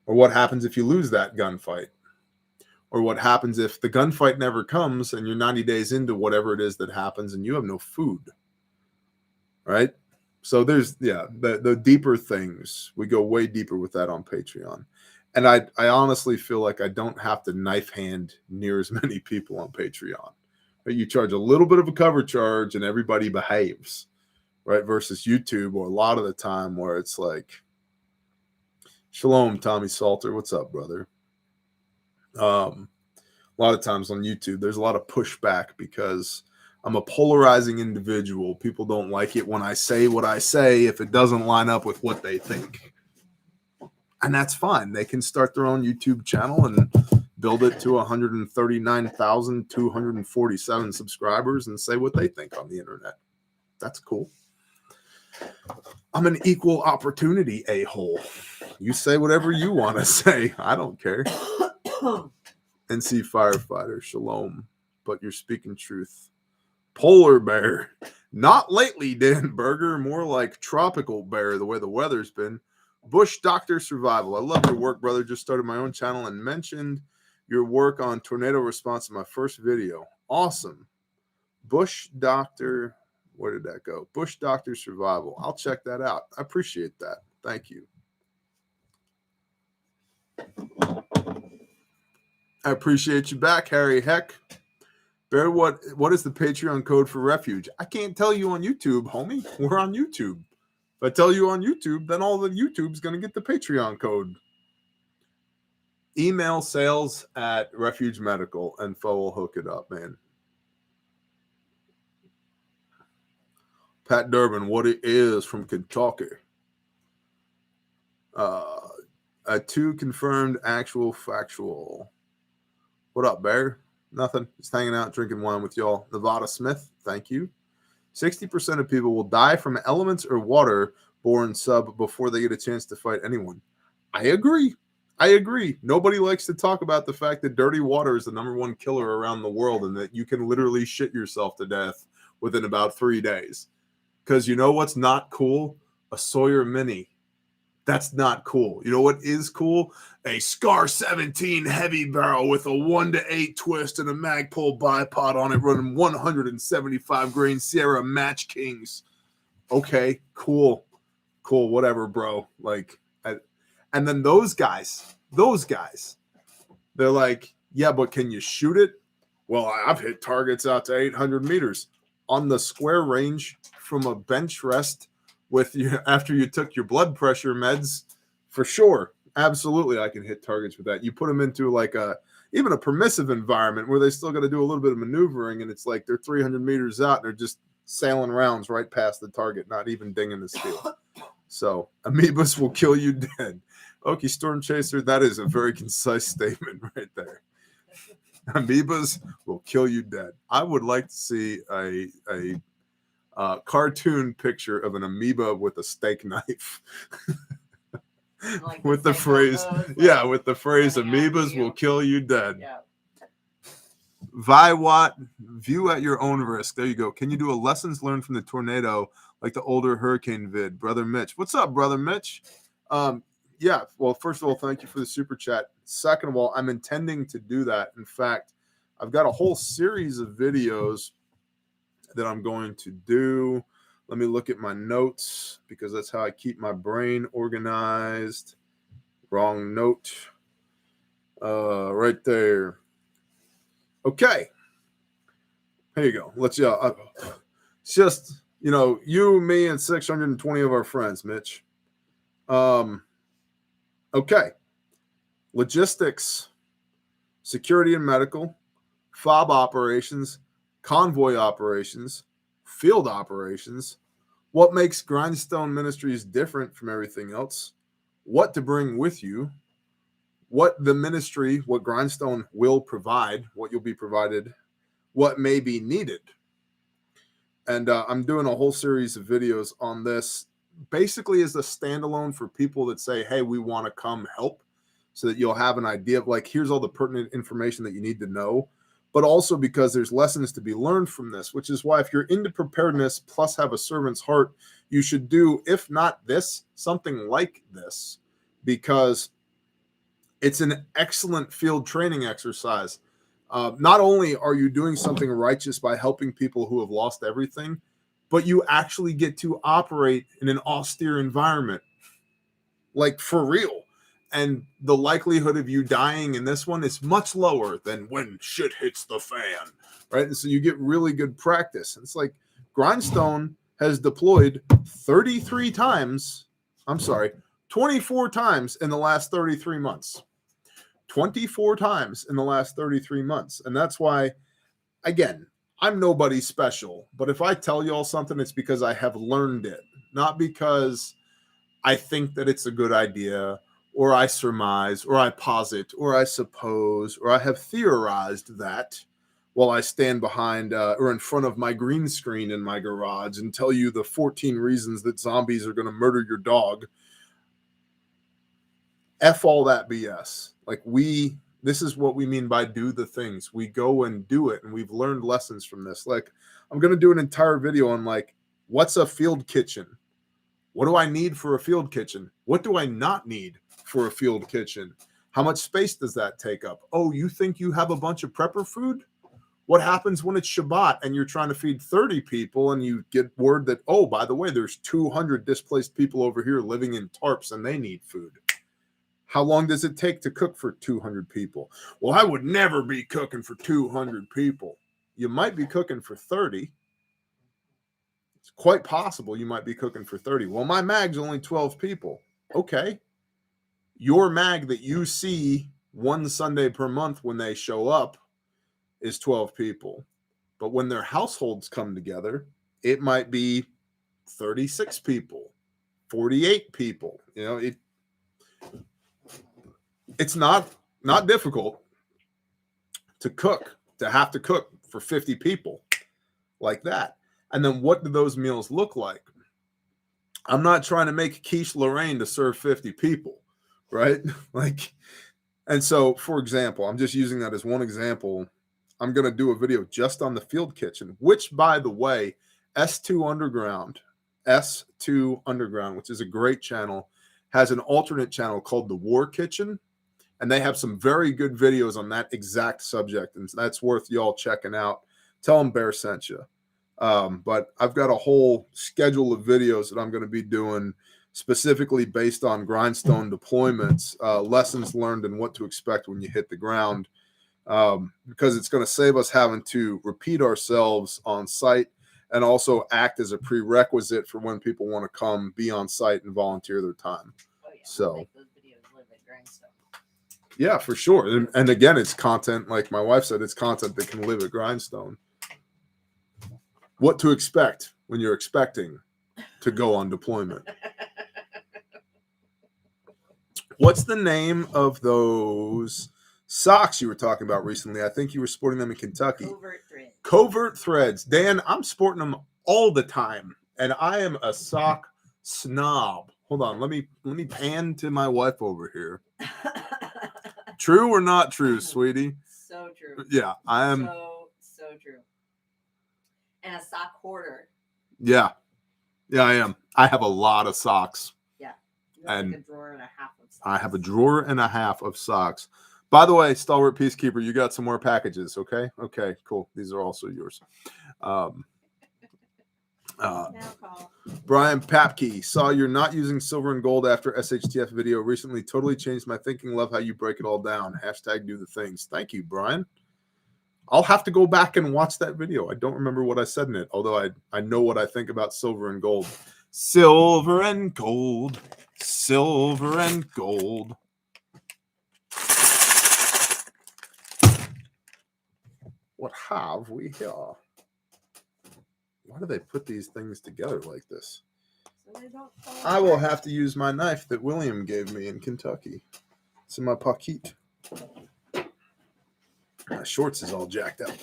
Or what happens if you lose that gunfight? Or what happens if the gunfight never comes and you're 90 days into whatever it is that happens and you have no food? Right? So there's, the deeper things. We go way deeper with that on Patreon. And I honestly feel like I don't have to knife hand near as many people on Patreon. But you charge a little bit of a cover charge and everybody behaves, right? Versus YouTube, or a lot of the time where it's like, shalom, Tommy Salter. What's up, brother? A lot of times on YouTube, there's a lot of pushback because I'm a polarizing individual. People don't like it when I say what I say if it doesn't line up with what they think. And that's fine. They can start their own YouTube channel and build it to 139,247 subscribers and say what they think on the internet. That's cool. I'm an equal opportunity a-hole. You say whatever you want to say. I don't care. NC firefighter, shalom. But you're speaking truth. Polar bear. Not lately, Dan Berger. More like tropical bear, the way the weather's been. Bush Doctor Survival. I love your work, brother. Just started my own channel and mentioned your work on tornado response in my first video. Awesome. Bush Doctor, where did that go? Bush Doctor Survival. I'll check that out. I appreciate that. Thank you. I appreciate you back, Harry Heck. Bear, what is the Patreon code for refuge? I can't tell you on YouTube, homie. We're on YouTube. If I tell you on YouTube, then all the YouTube's going to get the Patreon code. Email sales at Refuge Medical and Fo will hook it up, man. Pat Durbin, what it is from Kentucky. 2 confirmed actual factual. What up, Bear? Nothing. Just hanging out, drinking wine with y'all. Nevada Smith, thank you. 60% of people will die from elements or water-borne sub before they get a chance to fight anyone. I agree. Nobody likes to talk about the fact that dirty water is the #1 killer around the world and that you can literally shit yourself to death within about 3 days. Because you know what's not cool? A Sawyer Mini. That's not cool. You know what is cool? A Cigar 17 heavy barrel with a 1-to-8 twist and a Magpul bipod on it running 175 grain Sierra Match Kings. Okay, cool, whatever, bro. Like, and then those guys, they're like, yeah, but can you shoot it? Well, I've hit targets out to 800 meters on the square range from a bench rest with you after you took your blood pressure meds, for sure. Absolutely, I can hit targets with that. You put them into like even a permissive environment where they still got to do a little bit of maneuvering, and it's like they're 300 meters out and they're just sailing rounds right past the target, not even dinging the steel. So amoebas will kill you dead. Okay, Storm Chaser, that is a very concise statement right there. Amoebas will kill you dead. I would like to see a cartoon picture of an amoeba with a steak knife. Like with the phrase, with the phrase, amoebas will kill you dead. Yeah. Viwatt, view at your own risk. There you go. Can you do a lessons learned from the tornado like the older hurricane vid? Brother Mitch. What's up, Brother Mitch? Yeah, well, first of all, thank you for the super chat. Second of all, I'm intending to do that. In fact, I've got a whole series of videos that I'm going to do. Let me look at my notes because that's how I keep my brain organized. Wrong note. Right there. Okay. Here you go. Let's it's just, you, me, and 620 of our friends, Mitch. Okay. Logistics, security and medical, FOB operations, convoy operations, field operations, what makes Grindstone Ministries different from everything else, what to bring with you, what the ministry, what Grindstone will provide, what you'll be provided, what may be needed. And I'm doing a whole series of videos on this, basically as a standalone for people that say, hey, we want to come help, so that you'll have an idea of like, here's all the pertinent information that you need to know. But also because there's lessons to be learned from this, which is why if you're into preparedness plus have a servant's heart, you should do, if not this, something like this, because it's an excellent field training exercise. Not only are you doing something righteous by helping people who have lost everything, but you actually get to operate in an austere environment, like for real. And the likelihood of you dying in this one is much lower than when shit hits the fan, right? And so you get really good practice. It's like Grindstone has deployed 24 times in the last 33 months. 24 times in the last 33 months. And that's why, again, I'm nobody special. But if I tell y'all something, it's because I have learned it, not because I think that it's a good idea, or I surmise, or I posit, or I suppose, or I have theorized that while I stand behind or in front of my green screen in my garage and tell you the 14 reasons that zombies are going to murder your dog. F all that BS. Like this is what we mean by do the things. We go and do it, and we've learned lessons from this. Like, I'm going to do an entire video on, like, what's a field kitchen? What do I need for a field kitchen? What do I not need for a field kitchen? How much space does that take up? Oh, you think you have a bunch of prepper food? What happens when it's Shabbat and you're trying to feed 30 people and you get word that, oh, by the way, there's 200 displaced people over here living in tarps and they need food? How long does it take to cook for 200 people? Well, I would never be cooking for 200 people. You might be cooking for 30. It's quite possible you might be cooking for 30. Well, my mag's only 12 people. Okay. Your mag that you see one Sunday per month when they show up is 12 people. But when their households come together, it might be 36 people, 48 people. You know, it's not difficult to have to cook for 50 people like that. And then what do those meals look like? I'm not trying to make quiche Lorraine to serve 50 people, right? Like, and so, for example, I'm just using that as one example. I'm going to do a video just on the field kitchen, which, by the way, S2 Underground, which is a great channel, has an alternate channel called The War Kitchen. And they have some very good videos on that exact subject. And that's worth y'all checking out. Tell them Bear sent you. But I've got a whole schedule of videos that I'm going to be doing specifically based on grindstone deployments, lessons learned and what to expect when you hit the ground. Because it's going to save us having to repeat ourselves on site and also act as a prerequisite for when people want to come be on site and volunteer their time. Oh, yeah. So. Make those videos live at Grindstone. Yeah, for sure. And again, it's content, like my wife said, it's content that can live at Grindstone. What to expect when you're expecting to go on deployment. What's the name of those socks you were talking about recently? I think you were sporting them in Kentucky. Covert threads. Covert threads. Dan, I'm sporting them all the time, and I am a sock snob. Hold on, let me pan to my wife over here. True or not true, sweetie? So true. Yeah, I am. So true. And a sock hoarder. Yeah, I am. I have a lot of socks. Yeah. You have And like a drawer and a half of socks. I have a drawer and a half of socks. By the way, Stalwart Peacekeeper, you got some more packages, okay? Okay, cool. These are also yours. Now call. Brian Papke, saw you're not using silver and gold after SHTF video recently. Totally changed my thinking. Love how you break it all down. Hashtag do the things. Thank you, Brian. I'll have to go back and watch that video. I don't remember what I said in it, although I know what I think about silver and gold. Silver and gold. Silver and gold. What have we here? Why do they put these things together like this? So they don't fall I will apart. have to use my knife that William gave me in Kentucky. It's in my pocket. My shorts is all jacked up.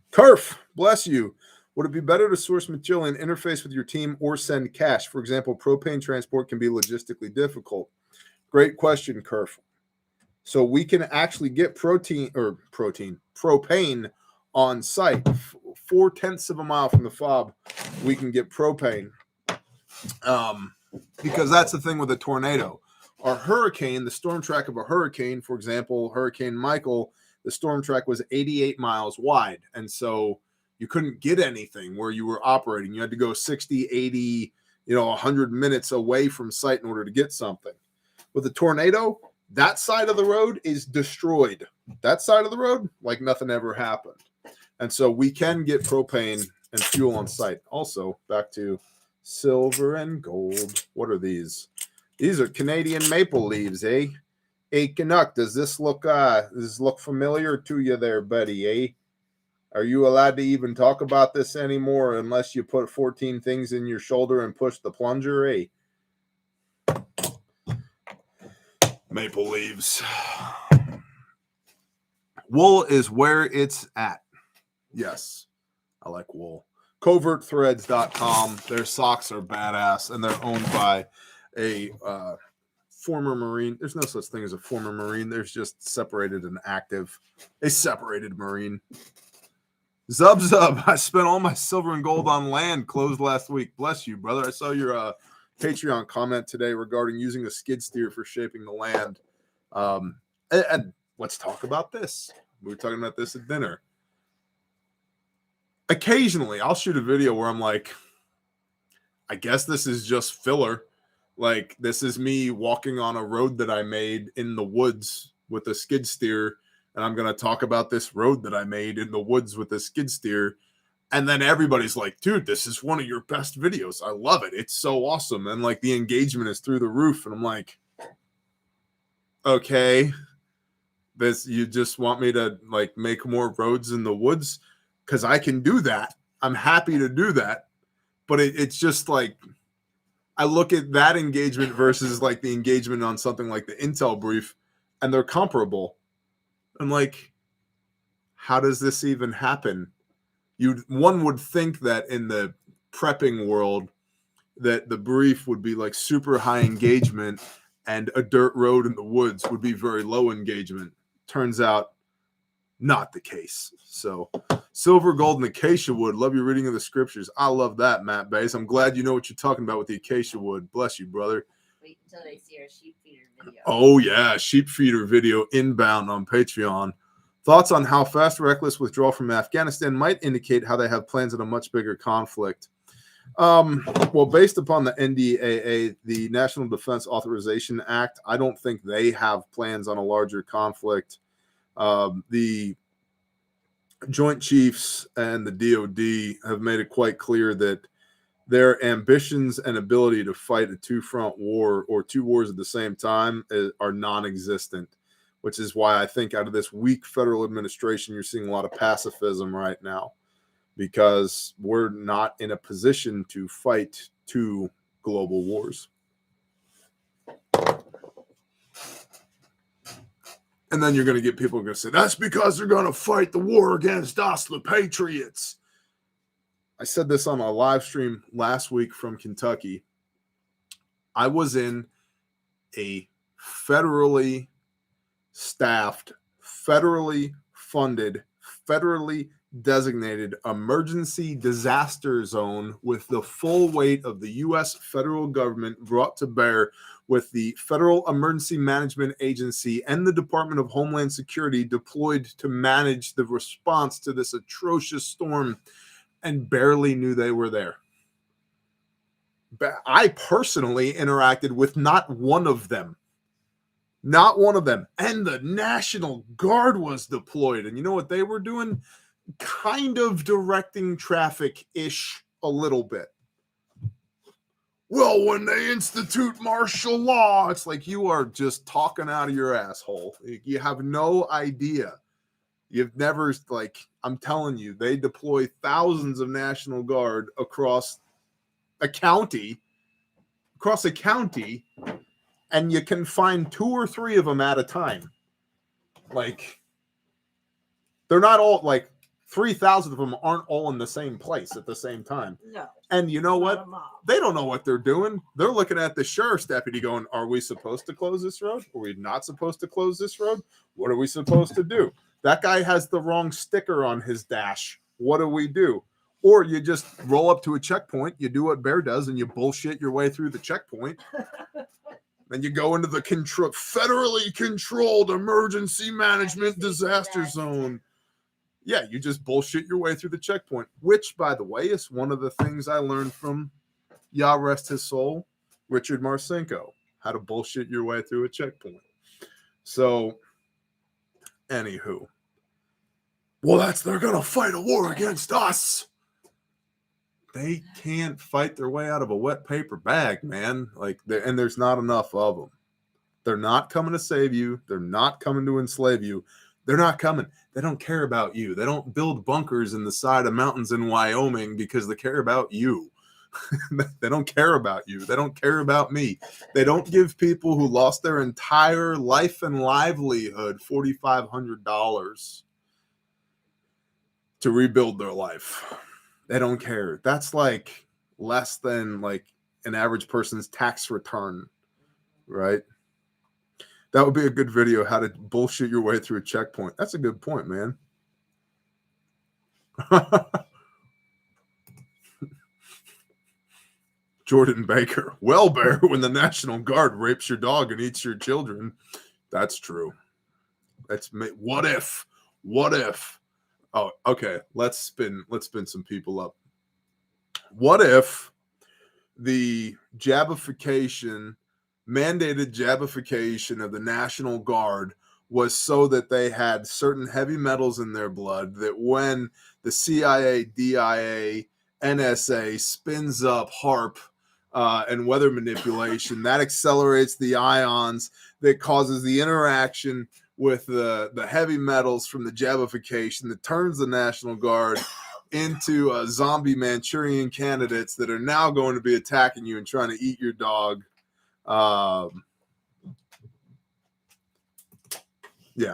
Kerf, bless you. Would it be better to source material and interface with your team or send cash? For example, propane transport can be logistically difficult. Great question, Kerf. So we can actually get propane on site. 4/10 of a mile from the fob, we can get propane. Because that's the thing with a tornado. Our hurricane, the storm track of a hurricane, for example, Hurricane Michael, the storm track was 88 miles wide. And so you couldn't get anything where you were operating. You had to go 60, 80, 100 minutes away from site in order to get something. With a tornado, that side of the road is destroyed. That side of the road, like nothing ever happened. And so we can get propane and fuel on site. Also, back to silver and gold. What are these? These are Canadian maple leaves, eh? Hey, Canuck, does this look familiar to you there, buddy, eh? Are you allowed to even talk about this anymore unless you put 14 things in your shoulder and push the plunger, eh? Maple leaves. Wool is where it's at. Yes, I like wool. Covertthreads.com. Their socks are badass, and they're owned by a former Marine. There's no such thing as a former Marine. There's just separated and active. A separated Marine. Zub. I spent all my silver and gold on land. Closed last week. Bless you, brother. I saw your Patreon comment today regarding using a skid steer for shaping the land. And let's talk about this. We were talking about this at dinner. Occasionally, I'll shoot a video where I'm like, I guess this is just filler. Like, this is me walking on a road that I made in the woods with a skid steer, and I'm going to talk about this road that I made in the woods with a skid steer. And then everybody's like, dude, this is one of your best videos. I love it. It's so awesome. And like the engagement is through the roof. And I'm like, okay, you just want me to like make more roads in the woods? Because I can do that. I'm happy to do that. But it's just like, I look at that engagement versus like the engagement on something like the Intel brief, and they're comparable. I'm like, how does this even happen? One would think that in the prepping world that the brief would be like super high engagement and a dirt road in the woods would be very low engagement. Turns out not the case. So silver, gold, and acacia wood. Love your reading of the scriptures. I love that, Matt Bass. I'm glad you know what you're talking about with the acacia wood. Bless you, brother. Wait until they see our sheep feeder video. Oh, yeah. Sheep feeder video inbound on Patreon. Thoughts on how fast, reckless withdrawal from Afghanistan might indicate how they have plans in a much bigger conflict. Well, based upon the NDAA, the National Defense Authorization Act, I don't think they have plans on a larger conflict. The Joint Chiefs and the DOD have made it quite clear that their ambitions and ability to fight a two-front war or two wars at the same time are non-existent, which is why I think out of this weak federal administration, you're seeing a lot of pacifism right now, because we're not in a position to fight two global wars. And then you're going to get people going to say, that's because they're going to fight the war against us, the patriots. I said this on a live stream last week from Kentucky. I was in a federally staffed, federally funded, federally designated emergency disaster zone with the full weight of the U.S. federal government brought to bear, with the Federal Emergency Management Agency and the Department of Homeland Security deployed to manage the response to this atrocious storm, and barely knew they were there. I personally interacted with not one of them. Not one of them. And the National Guard was deployed. And you know what they were doing? Kind of directing traffic-ish a little bit. Well, when they institute martial law, it's like you are just talking out of your asshole. You have no idea. You've never, like, I'm telling you, they deploy thousands of National Guard across a county, and you can find 2 or 3 of them at a time. Like, they're not all, like, 3,000 of them aren't all in the same place at the same time. No. And you know what? They don't know what they're doing. They're looking at the sheriff's deputy going, are we supposed to close this road? Are we not supposed to close this road? What are we supposed to do? That guy has the wrong sticker on his dash. What do we do? Or you just roll up to a checkpoint, you do what Bear does, and you bullshit your way through the checkpoint. Then you go into the federally controlled emergency management disaster zone. Yeah, you just bullshit your way through the checkpoint, which, by the way, is one of the things I learned from, Yah rest his soul, Richard Marcinko, how to bullshit your way through a checkpoint. So, anywho. Well, they're going to fight a war against us. They can't fight their way out of a wet paper bag, man. And there's not enough of them. They're not coming to save you. They're not coming to enslave you. They're not coming. They don't care about you. They don't build bunkers in the side of mountains in Wyoming because they care about you. They don't care about you. They don't care about me. They don't give people who lost their entire life and livelihood $4,500 to rebuild their life. They don't care. That's like less than like an average person's tax return, right? That would be a good video, how to bullshit your way through a checkpoint. That's a good point, man. Jordan Baker. Well, Bear, when the National Guard rapes your dog and eats your children. That's true. What if? What if? Oh, okay. Let's spin some people up. What if the mandated jabification of the National Guard was so that they had certain heavy metals in their blood, that when the CIA, DIA, NSA spins up HARP and weather manipulation, that accelerates the ions that causes the interaction with the heavy metals from the jabification that turns the National Guard into zombie Manchurian candidates that are now going to be attacking you and trying to eat your dog. Yeah.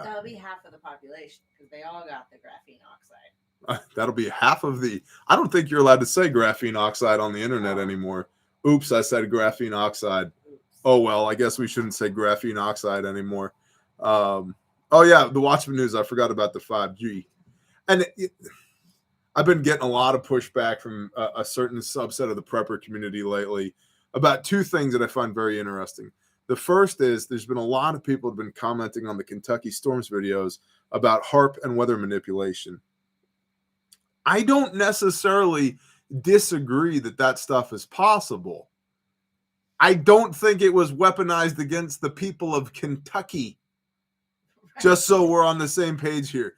That'll be half of the population because they all got the graphene oxide. That'll be half of the... I don't think you're allowed to say graphene oxide on the internet anymore. Oops, I said graphene oxide. Oops. Oh, well, I guess we shouldn't say graphene oxide anymore. Oh, yeah, the Watchman News. I forgot about the 5G. And I've been getting a lot of pushback from a certain subset of the prepper community lately about two things that I find very interesting. The first is there's been a lot of people who have been commenting on the Kentucky Storms videos about HARP and weather manipulation. I don't necessarily disagree that stuff is possible. I don't think it was weaponized against the people of Kentucky. Just so we're on the same page here.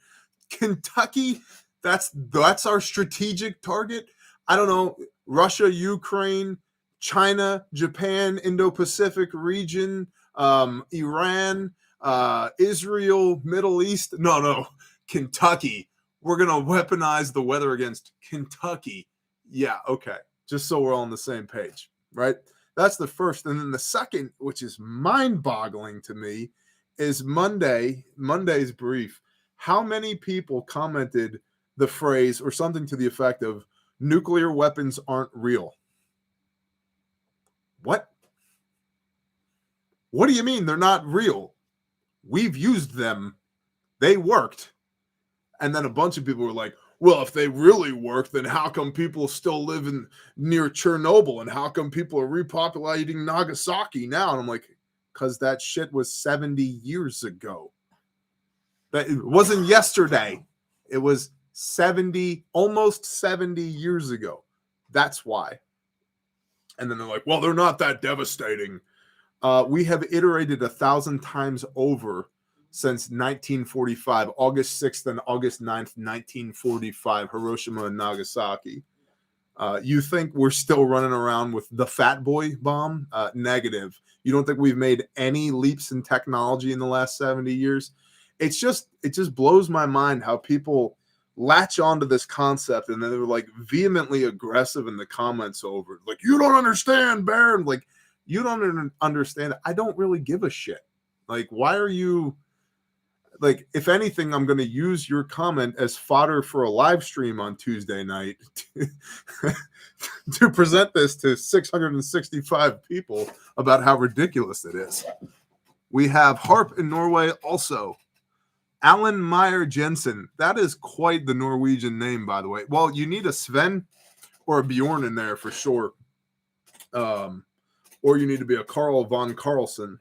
Kentucky, that's our strategic target. I don't know, Russia, Ukraine, China, Japan, Indo-Pacific region, Iran, Israel, Middle East. No, Kentucky. We're going to weaponize the weather against Kentucky. Yeah, okay. Just so we're all on the same page, right? That's the first. And then the second, which is mind-boggling to me, is Monday's brief. How many people commented the phrase or something to the effect of nuclear weapons aren't real? What? What do you mean they're not real? We've used them. They worked. And then a bunch of people were like, well, if they really work, then how come people still live near Chernobyl? And how come people are repopulating Nagasaki now? And I'm like, because that shit was 70 years ago. That it wasn't yesterday. It was almost 70 years ago. That's why. And then they're like, well, they're not that devastating. We have iterated 1,000 times over since 1945, August 6th and August 9th, 1945, Hiroshima and Nagasaki. You think we're still running around with the Fat Boy bomb? Negative. You don't think we've made any leaps in technology in the last 70 years? It just blows my mind how people latch onto this concept and then they're like vehemently aggressive in the comments over it. Like, you don't understand, Baron. Like, you don't understand. I don't really give a shit. Like, why are you... Like, if anything, I'm going to use your comment as fodder for a live stream on Tuesday night to present this to 665 people about how ridiculous it is. We have HARP in Norway also. Alan Meyer Jensen. That is quite the Norwegian name, by the way. Well, you need a Sven or a Bjorn in there for sure. or you need to be a Carl von Carlson.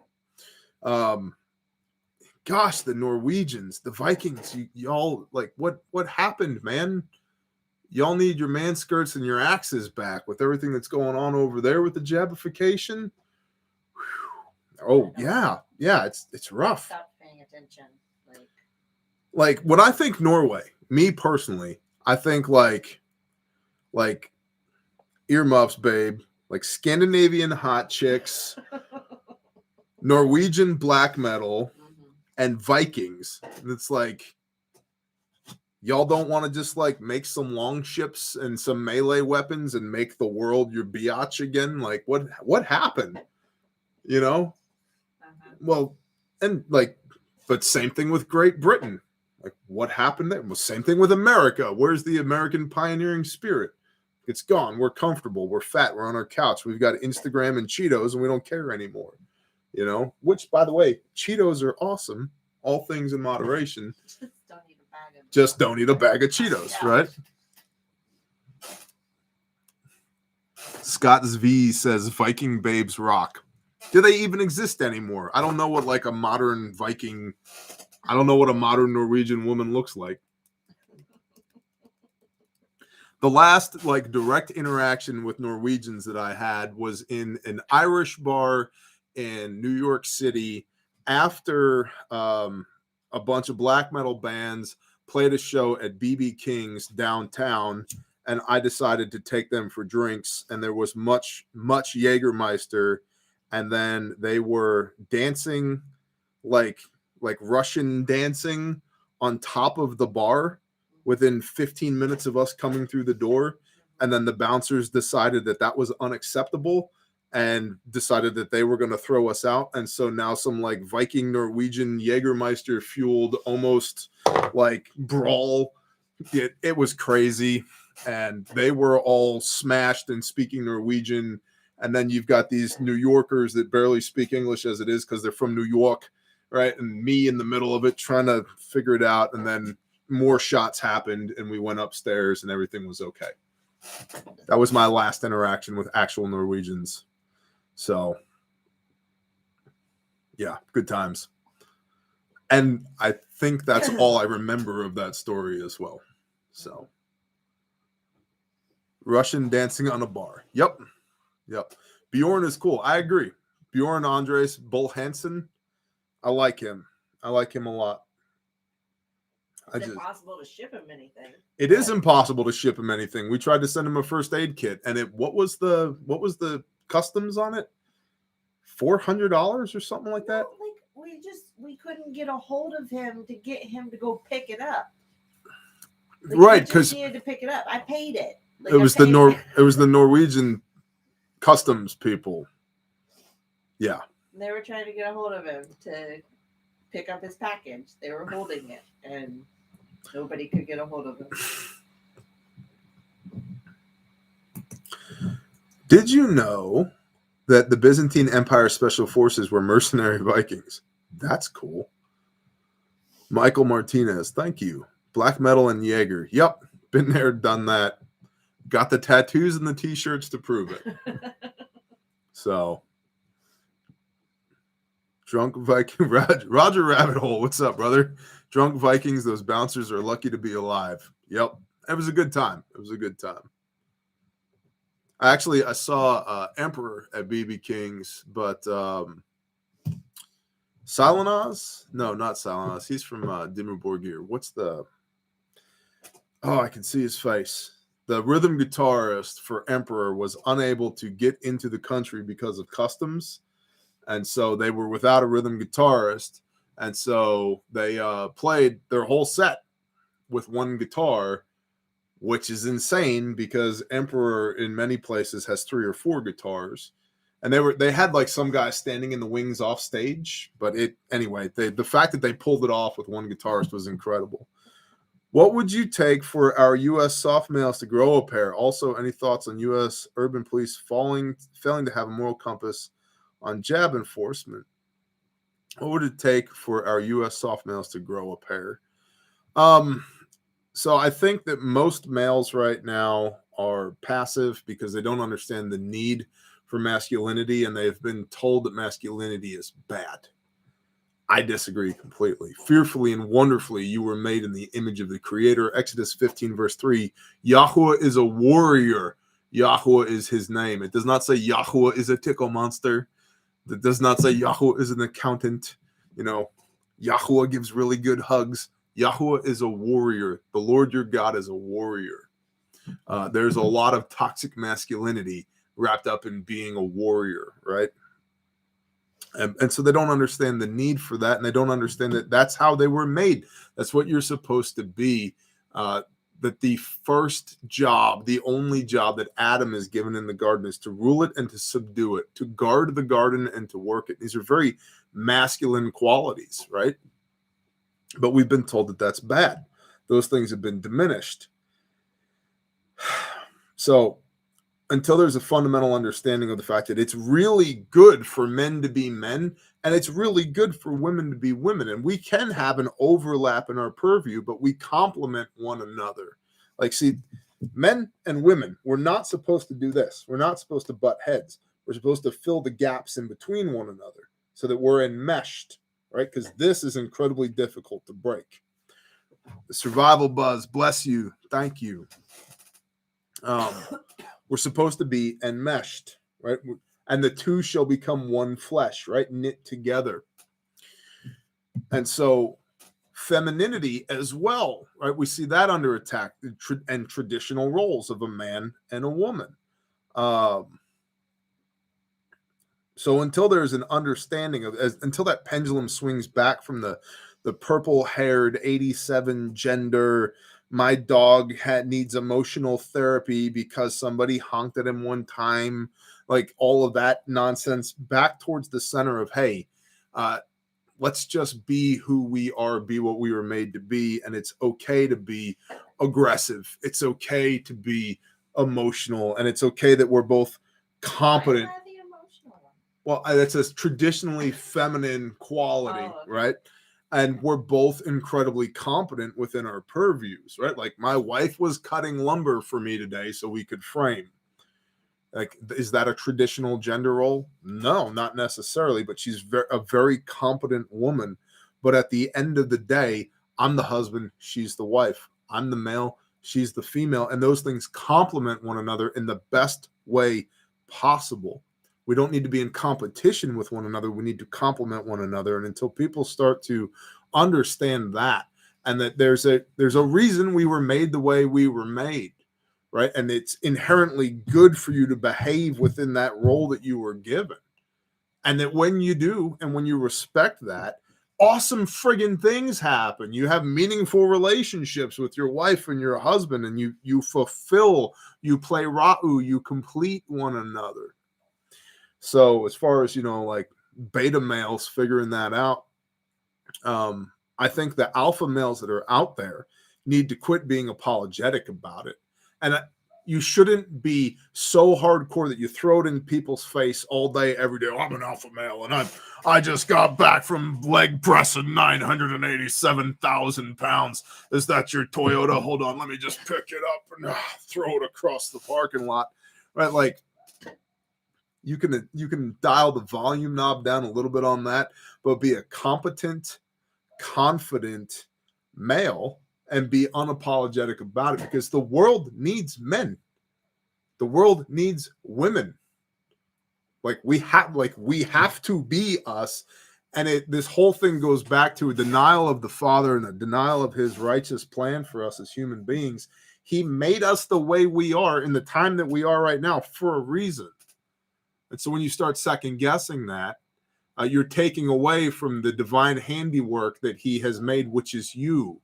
Gosh, the Norwegians, the Vikings, y'all, like, what happened, man? Y'all need your man skirts and your axes back with everything that's going on over there with the jabification. Whew. Oh yeah, it's rough. Stop paying attention. Like when I think Norway, me personally, I think like earmuffs, babe, like Scandinavian hot chicks, Norwegian black metal, and Vikings. And it's like, y'all don't want to just like make some long ships and some melee weapons and make the world your biatch again? Like what happened? You know? Well, and like, but same thing with Great Britain. Like, what happened there? Well, same thing with America. Where's the American pioneering spirit? It's gone. We're comfortable. We're fat. We're on our couch. We've got Instagram and Cheetos, and we don't care anymore. You know? Which, by the way, Cheetos are awesome. All things in moderation. Just don't eat a bag of Cheetos, right? Scott's V says Viking babes rock. Do they even exist anymore? I don't know what like a modern Viking... I don't know what a modern Norwegian woman looks like. The last like direct interaction with Norwegians that I had was in an Irish bar in New York City after a bunch of black metal bands played a show at BB King's downtown, and I decided to take them for drinks, and there was much Jägermeister, and then they were dancing like Russian dancing on top of the bar within 15 minutes of us coming through the door. And then the bouncers decided that was unacceptable and decided that they were going to throw us out. And so now some like Viking Norwegian Jägermeister fueled almost like brawl. It was crazy. And they were all smashed and speaking Norwegian. And then you've got these New Yorkers that barely speak English as it is because they're from New York. Right. And me in the middle of it trying to figure it out. And then more shots happened and we went upstairs and everything was okay. That was my last interaction with actual Norwegians. So, yeah, good times. And I think that's all I remember of that story as well. So, Russian dancing on a bar. Yep. Bjorn is cool. I agree. Bjorn Andres Bull Hansen. I like him. I like him a lot. It's impossible to ship him anything. It is impossible to ship him anything. We tried to send him a first aid kit, and what was the customs on it? $400 or something like that. We couldn't get a hold of him to get him to go pick it up. Right, because needed to pick it up. I paid it. It was the Norwegian customs people. Yeah. They were trying to get a hold of him to pick up his package. They were holding it, and nobody could get a hold of him. Did you know that the Byzantine Empire Special Forces were mercenary Vikings? That's cool. Michael Martinez, thank you. Black metal and Jaeger. Yep, been there, done that. Got the tattoos and the t-shirts to prove it. So... Drunk Viking, Roger Rabbit Hole. What's up, brother? Drunk Vikings, those bouncers are lucky to be alive. Yep. It was a good time. I saw Emperor at BB King's, but Silenaz? No, not Silenaz. He's from Dimmu Borgir. I can see his face. The rhythm guitarist for Emperor was unable to get into the country because of customs. And so they were without a rhythm guitarist. And so they played their whole set with one guitar, which is insane because Emperor in many places has 3 or 4 guitars. And they had like some guy standing in the wings off stage. But the fact that they pulled it off with one guitarist was incredible. What would you take for our U.S. soft males to grow a pair? Also, any thoughts on U.S. urban police failing to have a moral compass on jab enforcement? What would it take for our U.S. soft males to grow a pair? So I think that most males right now are passive because they don't understand the need for masculinity, and they've been told that masculinity is bad. I disagree completely. Fearfully and wonderfully, you were made in the image of the Creator. Exodus 15, verse 3, Yahweh is a warrior. Yahweh is his name. It does not say Yahweh is a tickle monster. It does not say Yahweh is an accountant. You know, Yahweh gives really good hugs. Yahweh is a warrior. The Lord your God is a warrior. There's a lot of toxic masculinity wrapped up in being a warrior, right? And so they don't understand the need for that, and they don't understand that that's how they were made. That's what you're supposed to be. That the first job, the only job that Adam is given in the garden is to rule it and to subdue it, to guard the garden and to work it. These are very masculine qualities, right? But we've been told that that's bad. Those things have been diminished. So until there's a fundamental understanding of the fact that it's really good for men to be men and it's really good for women to be women, and we can have an overlap in our purview, but we complement one another. Like, see, men and women, we're not supposed to do this. We're not supposed to butt heads. We're supposed to fill the gaps in between one another so that we're enmeshed, right? Because this is incredibly difficult to break. The survival buzz, bless you. Thank you. We're supposed to be enmeshed, right? And the two shall become one flesh, right? Knit together. And so femininity as well, right? We see that under attack, and traditional roles of a man and a woman. So until there's an understanding of, until that pendulum swings back from the purple-haired 87 gender, my dog needs emotional therapy because somebody honked at him one time, like all of that nonsense, back towards the center of, hey, let's just be who we are, be what we were made to be, and it's okay to be aggressive. It's okay to be emotional, and it's okay that we're both competent. Well, that's a traditionally feminine quality, right? And we're both incredibly competent within our purviews, right? Like, my wife was cutting lumber for me today so we could frame. Like, is that a traditional gender role? No, not necessarily, but she's a very competent woman. But at the end of the day, I'm the husband, she's the wife. I'm the male, she's the female. And those things complement one another in the best way possible. We don't need to be in competition with one another. We need to complement one another. And until people start to understand that, and that there's a reason we were made the way we were made, right? And it's inherently good for you to behave within that role that you were given. And that when you do, and when you respect that, awesome friggin' things happen. You have meaningful relationships with your wife and your husband, and you fulfill, you play Ra'u, you complete one another. So as far as, like beta males figuring that out, I think the alpha males that are out there need to quit being apologetic about it. And you shouldn't be so hardcore that you throw it in people's face all day, every day. Oh, I'm an alpha male, and I just got back from leg pressing 987,000 pounds. Is that your Toyota? Hold on, let me just pick it up and throw it across the parking lot. Right, like, you can dial the volume knob down a little bit on that, but be a competent, confident male and be unapologetic about it, because the world needs men. The world needs women. We have to be us. And this whole thing goes back to a denial of the Father and a denial of his righteous plan for us as human beings. He made us the way we are in the time that we are right now for a reason. And so when you start second guessing that, you're taking away from the divine handiwork that he has made, which is you.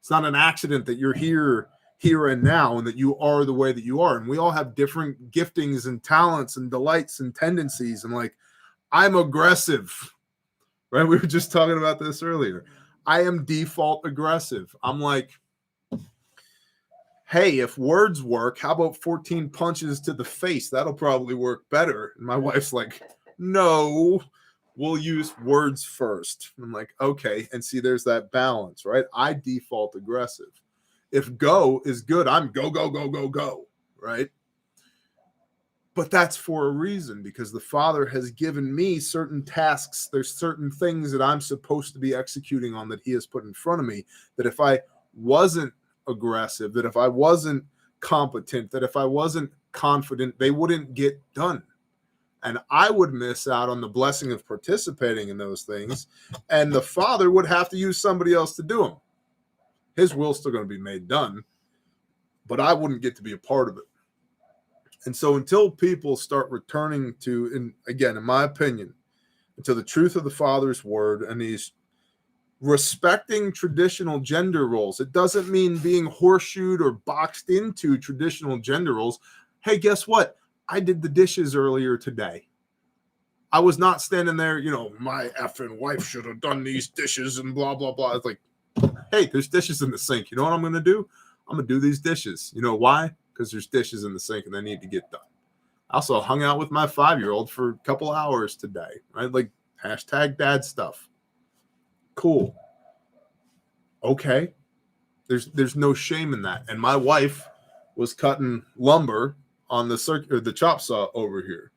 It's not an accident that you're here and now, and that you are the way that you are. And we all have different giftings and talents and delights and tendencies. And like, I'm aggressive, right? We were just talking about this earlier. I am default aggressive. I'm like, hey, if words work, how about 14 punches to the face? That'll probably work better. And my wife's like, no, we'll use words first. I'm like, okay. And see, there's that balance, right? I default aggressive. If go is good, I'm go, go, go, go, go, right? But that's for a reason, because the Father has given me certain tasks. There's certain things that I'm supposed to be executing on that he has put in front of me, that if I wasn't aggressive, that if I wasn't competent, that if I wasn't confident, they wouldn't get done. And I would miss out on the blessing of participating in those things. And the Father would have to use somebody else to do them. His will's still going to be made done, but I wouldn't get to be a part of it. And so until people start returning to, and again, in my opinion, to the truth of the Father's word, and he's respecting traditional gender roles. It doesn't mean being horseshoed or boxed into traditional gender roles. Hey, guess what? I did the dishes earlier today. I was not standing there, my effing wife should have done these dishes and blah, blah, blah. It's like, hey, there's dishes in the sink. You know what I'm going to do? I'm going to do these dishes. You know why? Because there's dishes in the sink and they need to get done. I also hung out with my 5-year-old for a couple hours today, right? Like hashtag dad stuff. Cool. Okay. There's no shame in that. And my wife was cutting lumber on the chop saw over here.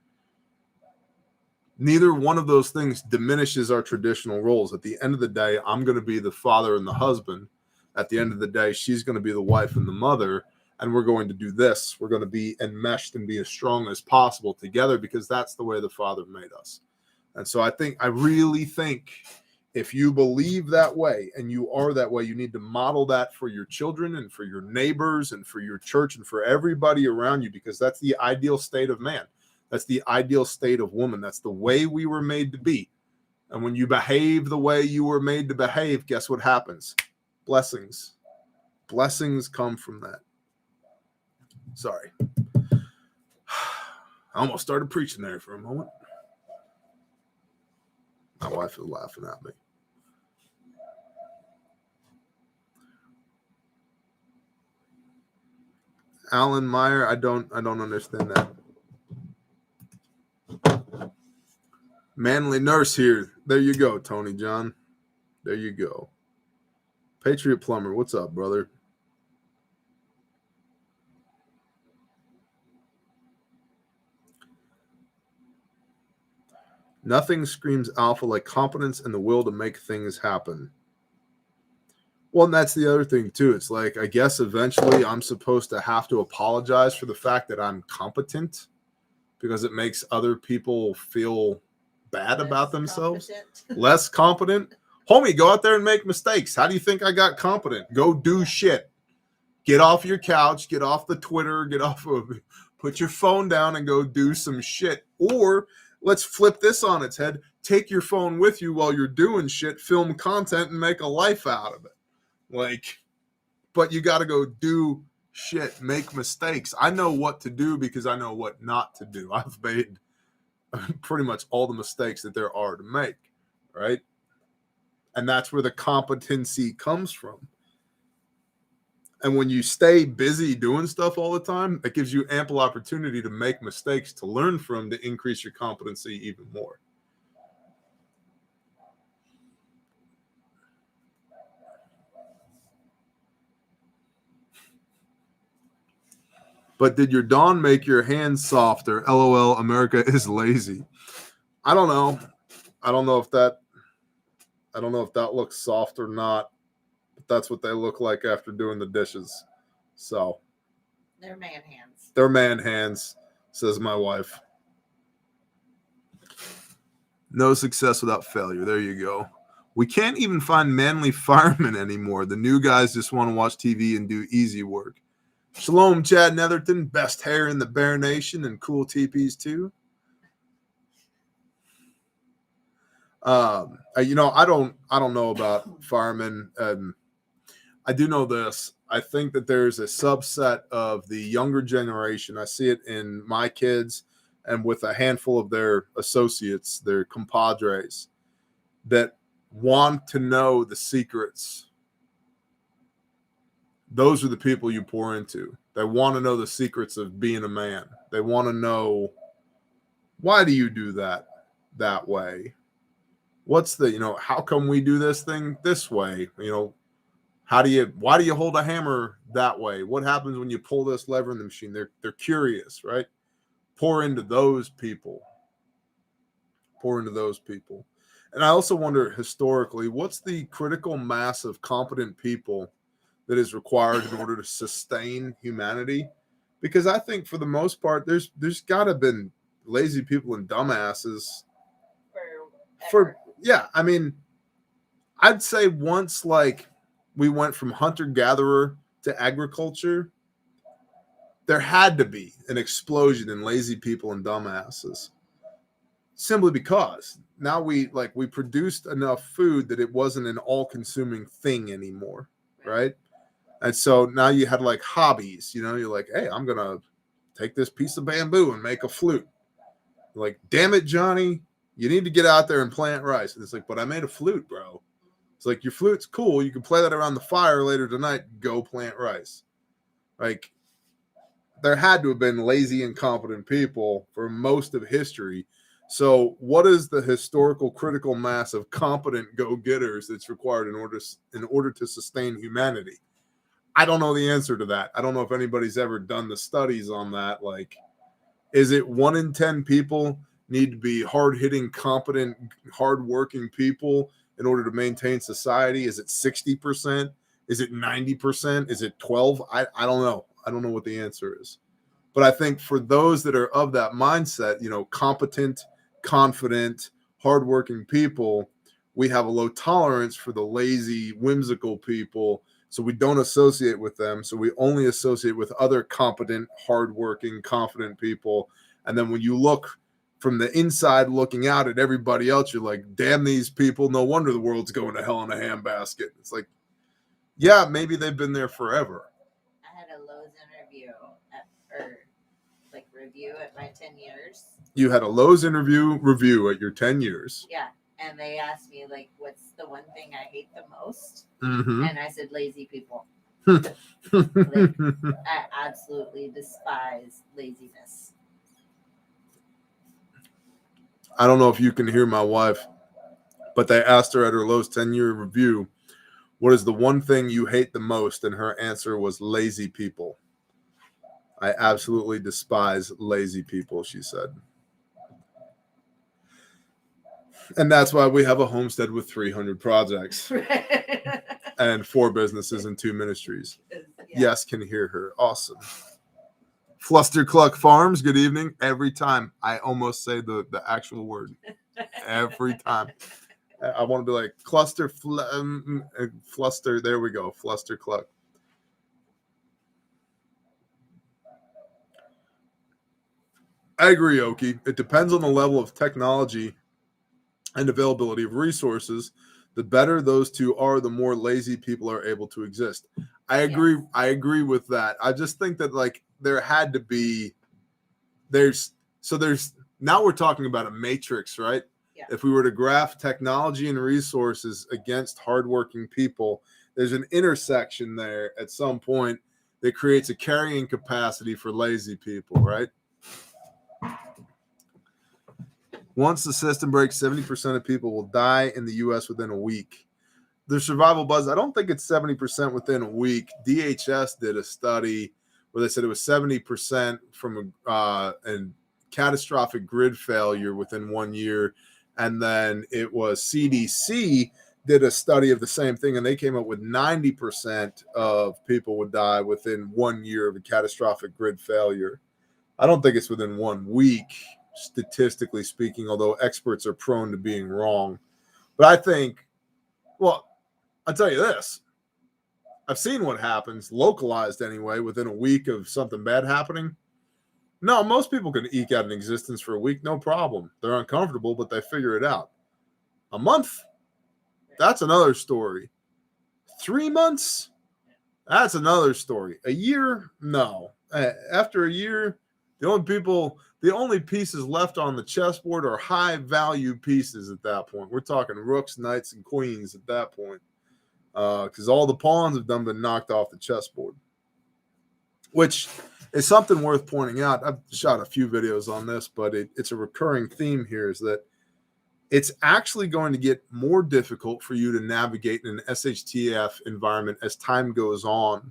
Neither one of those things diminishes our traditional roles. At the end of the day, I'm going to be the father and the husband. At the end of the day, she's going to be the wife and the mother. And we're going to do this. We're going to be enmeshed and be as strong as possible together, because that's the way the Father made us. And so I really think if you believe that way and you are that way, you need to model that for your children and for your neighbors and for your church and for everybody around you, because that's the ideal state of man. That's the ideal state of woman. That's the way we were made to be. And when you behave the way you were made to behave, guess what happens? Blessings. Blessings come from that. Sorry. I almost started preaching there for a moment. My wife is laughing at me. Alan Meyer, I don't understand that. Manly nurse here. There you go, Tony John. There you go. Patriot Plumber, what's up, brother? Nothing screams alpha like competence and the will to make things happen. Well, and that's the other thing, too. It's like, I guess eventually I'm supposed to have to apologize for the fact that I'm competent, because it makes other people feel bad about themselves. Less competent. Homie, go out there and make mistakes. How do you think I got competent? Go do shit. Get off your couch. Get off the Twitter. Put your phone down and go do some shit. Or let's flip this on its head. Take your phone with you while you're doing shit, film content, and make a life out of it. But you got to go do shit, make mistakes. I know what to do because I know what not to do. I've made pretty much all the mistakes that there are to make, right? And that's where the competency comes from. And when you stay busy doing stuff all the time, it gives you ample opportunity to make mistakes to learn from, to increase your competency even more. But did your dawn make your hands softer? LOL, America is lazy. I don't know. I don't know if that looks soft or not. But that's what they look like after doing the dishes. So they're man hands. They're man hands, says my wife. No success without failure. There you go. We can't even find manly firemen anymore. The new guys just want to watch TV and do easy work. Shalom, Chad Netherton. Best hair in the Bear Nation and cool teepees too. I don't know about firemen. I do know this. I think that there's a subset of the younger generation. I see it in my kids and with a handful of their associates, their compadres, that want to know the secrets. Those are the people you pour into. They want to know the secrets of being a man. They want to know, why do you do that way? What's the, how come we do this thing this way? Why do you hold a hammer that way? What happens when you pull this lever in the machine? They're curious, right? pour into those people. Pour into those people. And I also wonder, historically, what's the critical mass of competent people that is required in order to sustain humanity? Because I think for the most part, there's got to have been lazy people and dumbasses. Yeah, I mean, I'd say once like we went from hunter-gatherer to agriculture, there had to be an explosion in lazy people and dumbasses. Simply because now we produced enough food that it wasn't an all-consuming thing anymore, right? And so now you had like hobbies, you know, you're like, hey, I'm gonna take this piece of bamboo and make a flute. You're like, damn it, Johnny, you need to get out there and plant rice. And it's like, but I made a flute, bro. It's like, your flute's cool. You can play that around the fire later tonight. Go plant rice. Like, there had to have been lazy, incompetent people for most of history. So what is the historical critical mass of competent go-getters that's required in order to sustain humanity? I don't know the answer to that. I don't know if anybody's ever done the studies on that. Like, is it 1 in 10 people need to be hard-hitting, competent, hard-working people in order to maintain society? Is it 60%? Is it 90%? Is it 12? I don't know. I don't know what the answer is. But I think for those that are of that mindset, you know, competent, confident, hardworking people, we have a low tolerance for the lazy, whimsical people. So we don't associate with them. So we only associate with other competent, hardworking, confident people. And then when you look from the inside looking out at everybody else, you're like, damn these people. No wonder the world's going to hell in a handbasket. It's like, yeah, maybe they've been there forever. I had a Lowe's review at my 10 years. You had a Lowe's review at your 10 years. Yeah. And they asked me, like, what's the one thing I hate the most? Mm-hmm. And I said, lazy people. Like, I absolutely despise laziness. I don't know if you can hear my wife, but they asked her at her Lowe's 10-year review, what is the one thing you hate the most? And her answer was lazy people. I absolutely despise lazy people, she said. And that's why we have a homestead with 300 projects and 4 businesses and 2 ministries. Yeah. Yes, can hear her. Awesome. Fluster Cluck Farms, good evening. Every time I almost say the actual word. Every time. I want to be like fluster. There we go. Fluster Cluck. I agree, Oki. It depends on the level of technology and availability of resources. The better those two are, the more lazy people are able to exist. I agree. Yes. I agree with that. I just think that like there had to be now we're talking about a matrix, right? Yeah. If we were to graph technology and resources against hardworking people, there's an intersection there at some point that creates a carrying capacity for lazy people, right? Once the system breaks, 70% of people will die in the U.S. within a week. The survival buzz, I don't think it's 70% within a week. DHS did a study where they said it was 70% from a catastrophic grid failure within 1 year. And then it was CDC did a study of the same thing, and they came up with 90% of people would die within 1 year of a catastrophic grid failure. I don't think it's within 1 week, statistically speaking, although experts are prone to being wrong. But I think, well, I'll tell you this. I've seen what happens, localized anyway, within a week of something bad happening. No, most people can eke out an existence for a week, no problem. They're uncomfortable, but they figure it out. A month, that's another story. 3 months, that's another story. A year, no. After a year, the only pieces left on the chessboard are high-value pieces at that point. We're talking rooks, knights, and queens at that point. Because all the pawns have been knocked off the chessboard. Which is something worth pointing out. I've shot a few videos on this, but it's a recurring theme here, is that it's actually going to get more difficult for you to navigate in an SHTF environment as time goes on.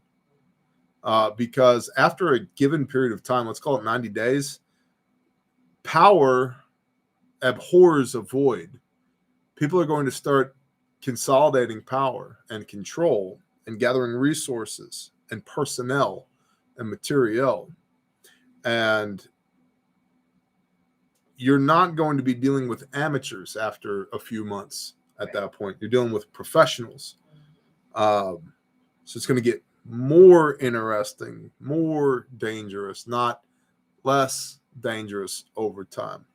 Because after a given period of time, let's call it 90 days, power abhors a void. People are going to start consolidating power and control and gathering resources and personnel and materiel. And you're not going to be dealing with amateurs after a few months at that point. You're dealing with professionals. So it's going to get more interesting, more dangerous, not less dangerous over time.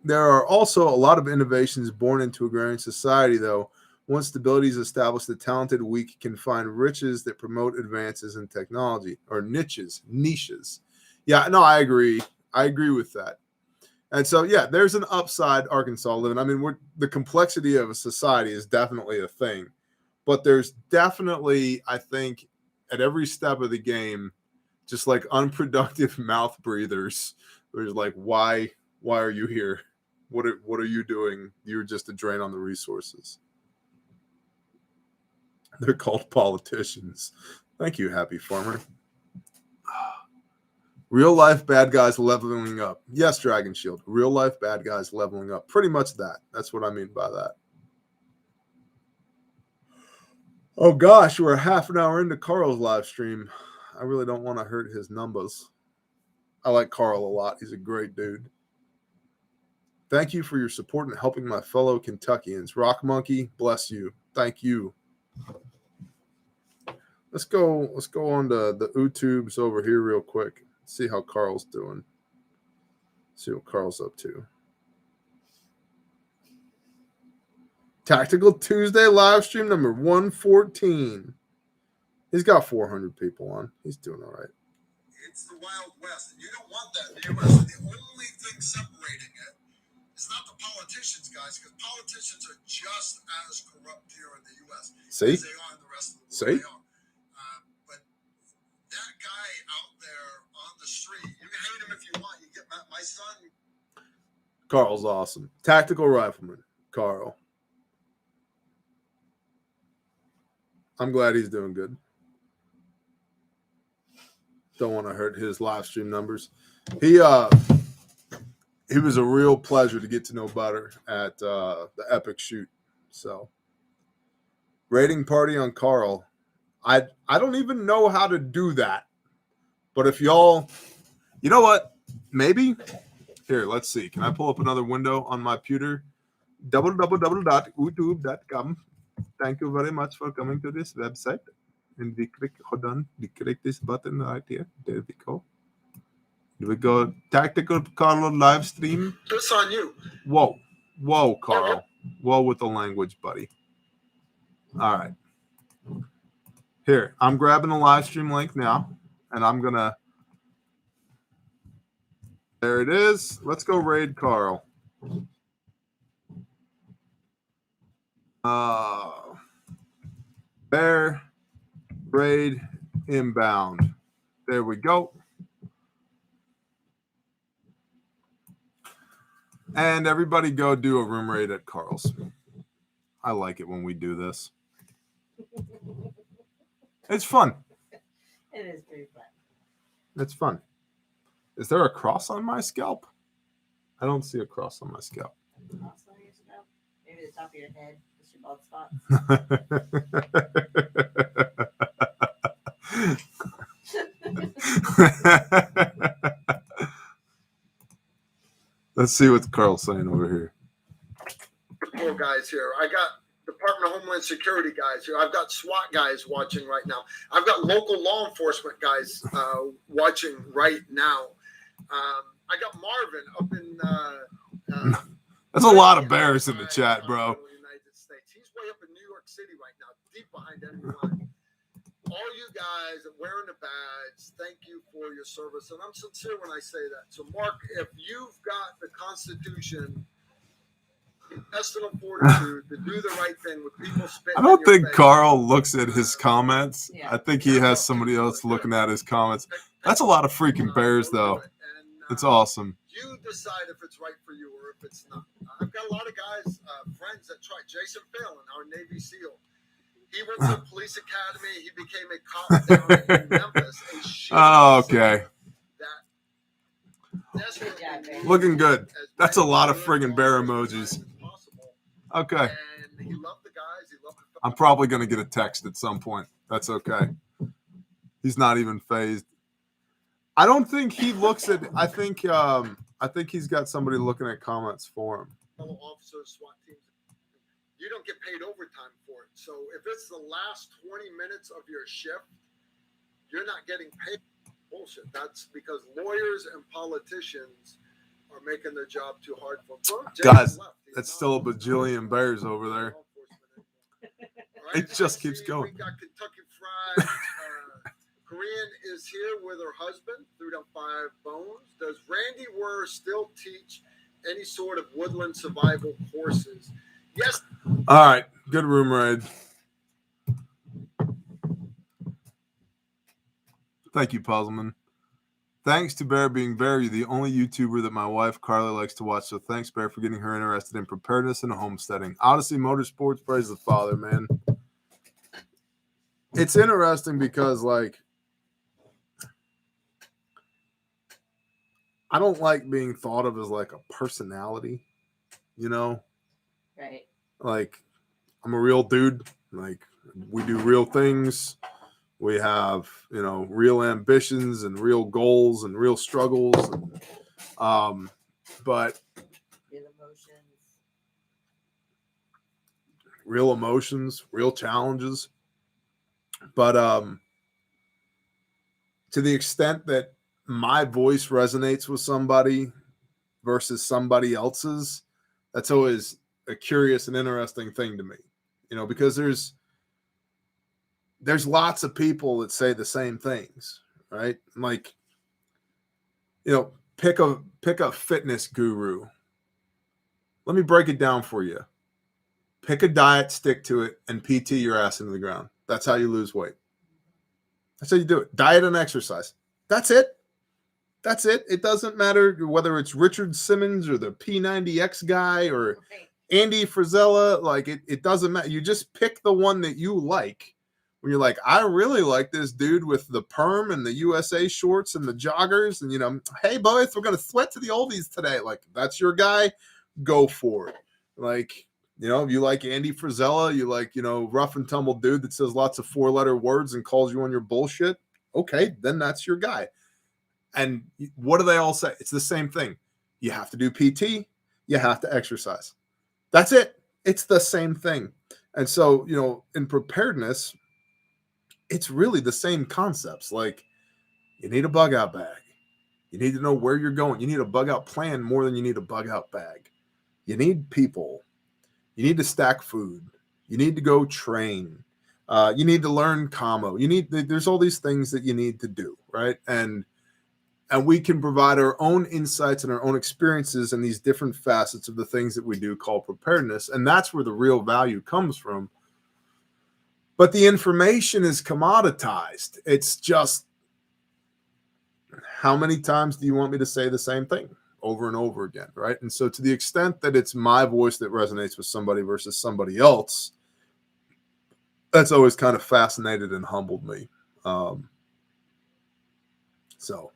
There are also a lot of innovations born into agrarian society, though. Once stability is established, the talented weak can find riches that promote advances in technology, or niches. Yeah, no, I agree. I agree with that. And so, yeah, there's an upside Arkansas living. I mean, the complexity of a society is definitely a thing, but there's definitely, I think, at every step of the game, just like unproductive mouth breathers. There's like, why are you here? What are you doing? You're just a drain on the resources. They're called politicians. Thank you, Happy Farmer. Real life bad guys leveling up. Yes, Dragon Shield. Real life bad guys leveling up. Pretty much that. That's what I mean by that. Oh gosh, we're a half an hour into Carl's live stream. I really don't want to hurt his numbers. I like Carl a lot. He's a great dude. Thank you for your support and helping my fellow Kentuckians. Rock Monkey, bless you. Thank you. Let's go on to the YouTubes over here real quick. See how Carl's doing. See what Carl's up to. Tactical Tuesday live stream number 114. He's got 400 people on. He's doing all right. It's the Wild West, and you don't want that in the U.S. The only thing separating it is not the politicians, guys, because politicians are just as corrupt here in the U.S. See? as they are in the rest of the world. See? But that guy out there on the street, you can hate him if you want. You get my son. Carl's awesome. Tactical Rifleman, Carl. I'm glad he's doing good. Don't want to hurt his live stream numbers. He was a real pleasure to get to know better at the Epic Shoot. So, rating party on Carl. I don't even know how to do that. But if y'all, you know what? Maybe here. Let's see. Can I pull up another window on my computer? www.youtube.com. Thank you very much for coming to this website. And we click this button right here. There we go. Do we go Tactical Carlo live stream? It's on you. Whoa, Carl. Whoa with the language, buddy. All right. Here, I'm grabbing the live stream link now, and I'm gonna. There it is. Let's go raid Carl. Bear raid inbound. There we go. And everybody go do a room raid at Carl's. I like it when we do this. It's fun. It is pretty fun. It's fun. Is there a cross on my scalp? I don't see a cross on my scalp. Cross on your scalp? Maybe the top of your head. Just your bald spot. Let's see what Carl's saying over here. Poor guys here. I got Department of Homeland Security guys here. I've got SWAT guys watching right now. I've got local law enforcement guys watching right now. I got Marvin up in. That's a lot of bears in the chat, bro. United States. He's way up in New York City right now, deep behind enemy line. All you guys that wearing the badge, thank you for your service, and I'm sincere when I say that. So, Mark, if you've got the Constitution, intestinal fortitude to do the right thing with people spitting. I don't think face, Carl looks at his comments. Yeah. I think he has somebody else looking at his comments. That's a lot of freaking bears, though. It's awesome. You You decide if it's right for you or if it's not. I've got a lot of guys, friends that try. Jason Phelan, our Navy SEAL, he went to the police academy. He became a cop down in Memphis. Oh, okay. Good job, Bear. Looking good. That's a lot of friggin' bear emojis. Okay. And he loved the guys. He loved the I'm probably going to get a text at some point. That's okay. He's not even phased. I don't think he looks at. I think he's got somebody looking at comments for him. fellow officers, SWAT teams. You don't get paid overtime for it. So if it's the last 20 minutes of your shift, you're not getting paid. Bullshit. That's because lawyers and politicians are making their job too hard for them. Guys, that's still a bajillion bears over there. Right, It just keeps going. We got Kentucky Fried. Korean is here with her husband, 3.5 Bones. Does Randy Wurr still teach any sort of woodland survival courses? Yes. All right. Good room, Reid. Thank you, Puzzleman. Thanks to Bear being Bear, you're the only YouTuber that my wife Carly likes to watch. So thanks, Bear, for getting her interested in preparedness and homesteading. Odyssey Motorsports, praise the Father, man. It's interesting because, like, I don't like being thought of as like a personality, you know? Right. Like, I'm a real dude. Like, we do real things. We have, you know, real ambitions and real goals and real struggles. And, but real emotions, real challenges. But to the extent that my voice resonates with somebody versus somebody else's, that's always a curious and interesting thing to me, you know, because there's lots of people that say the same things, right? Like, you know, pick a fitness guru. Let me break it down for you. Pick a diet, stick to it, and PT your ass into the ground. That's how you lose weight. That's how you do it. Diet and exercise. That's it. That's it. It doesn't matter whether it's Richard Simmons or the P90X guy or Andy Frisella. Like, it doesn't matter. You just pick the one that you like. When you're like, I really like this dude with the perm and the USA shorts and the joggers. And, you know, hey, boys, we're going to sweat to the oldies today. Like, that's your guy. Go for it. Like, you know, if you like Andy Frisella, you like, you know, rough and tumble dude that says lots of 4-letter words and calls you on your bullshit. Okay, then that's your guy. And what do they all say? It's the same thing. You have to do PT. You have to exercise. That's it. It's the same thing. And so, you know, in preparedness, it's really the same concepts. Like, you need a bug out bag. You need to know where you're going. You need a bug out plan more than you need a bug out bag. You need people. You need to stack food. You need to go train. You need to learn commo. There's all these things that you need to do, right? And we can provide our own insights and our own experiences in these different facets of the things that we do call preparedness. And that's where the real value comes from. But the information is commoditized. It's just, how many times do you want me to say the same thing over and over again, right? And so to the extent that it's my voice that resonates with somebody versus somebody else, that's always kind of fascinated and humbled me. So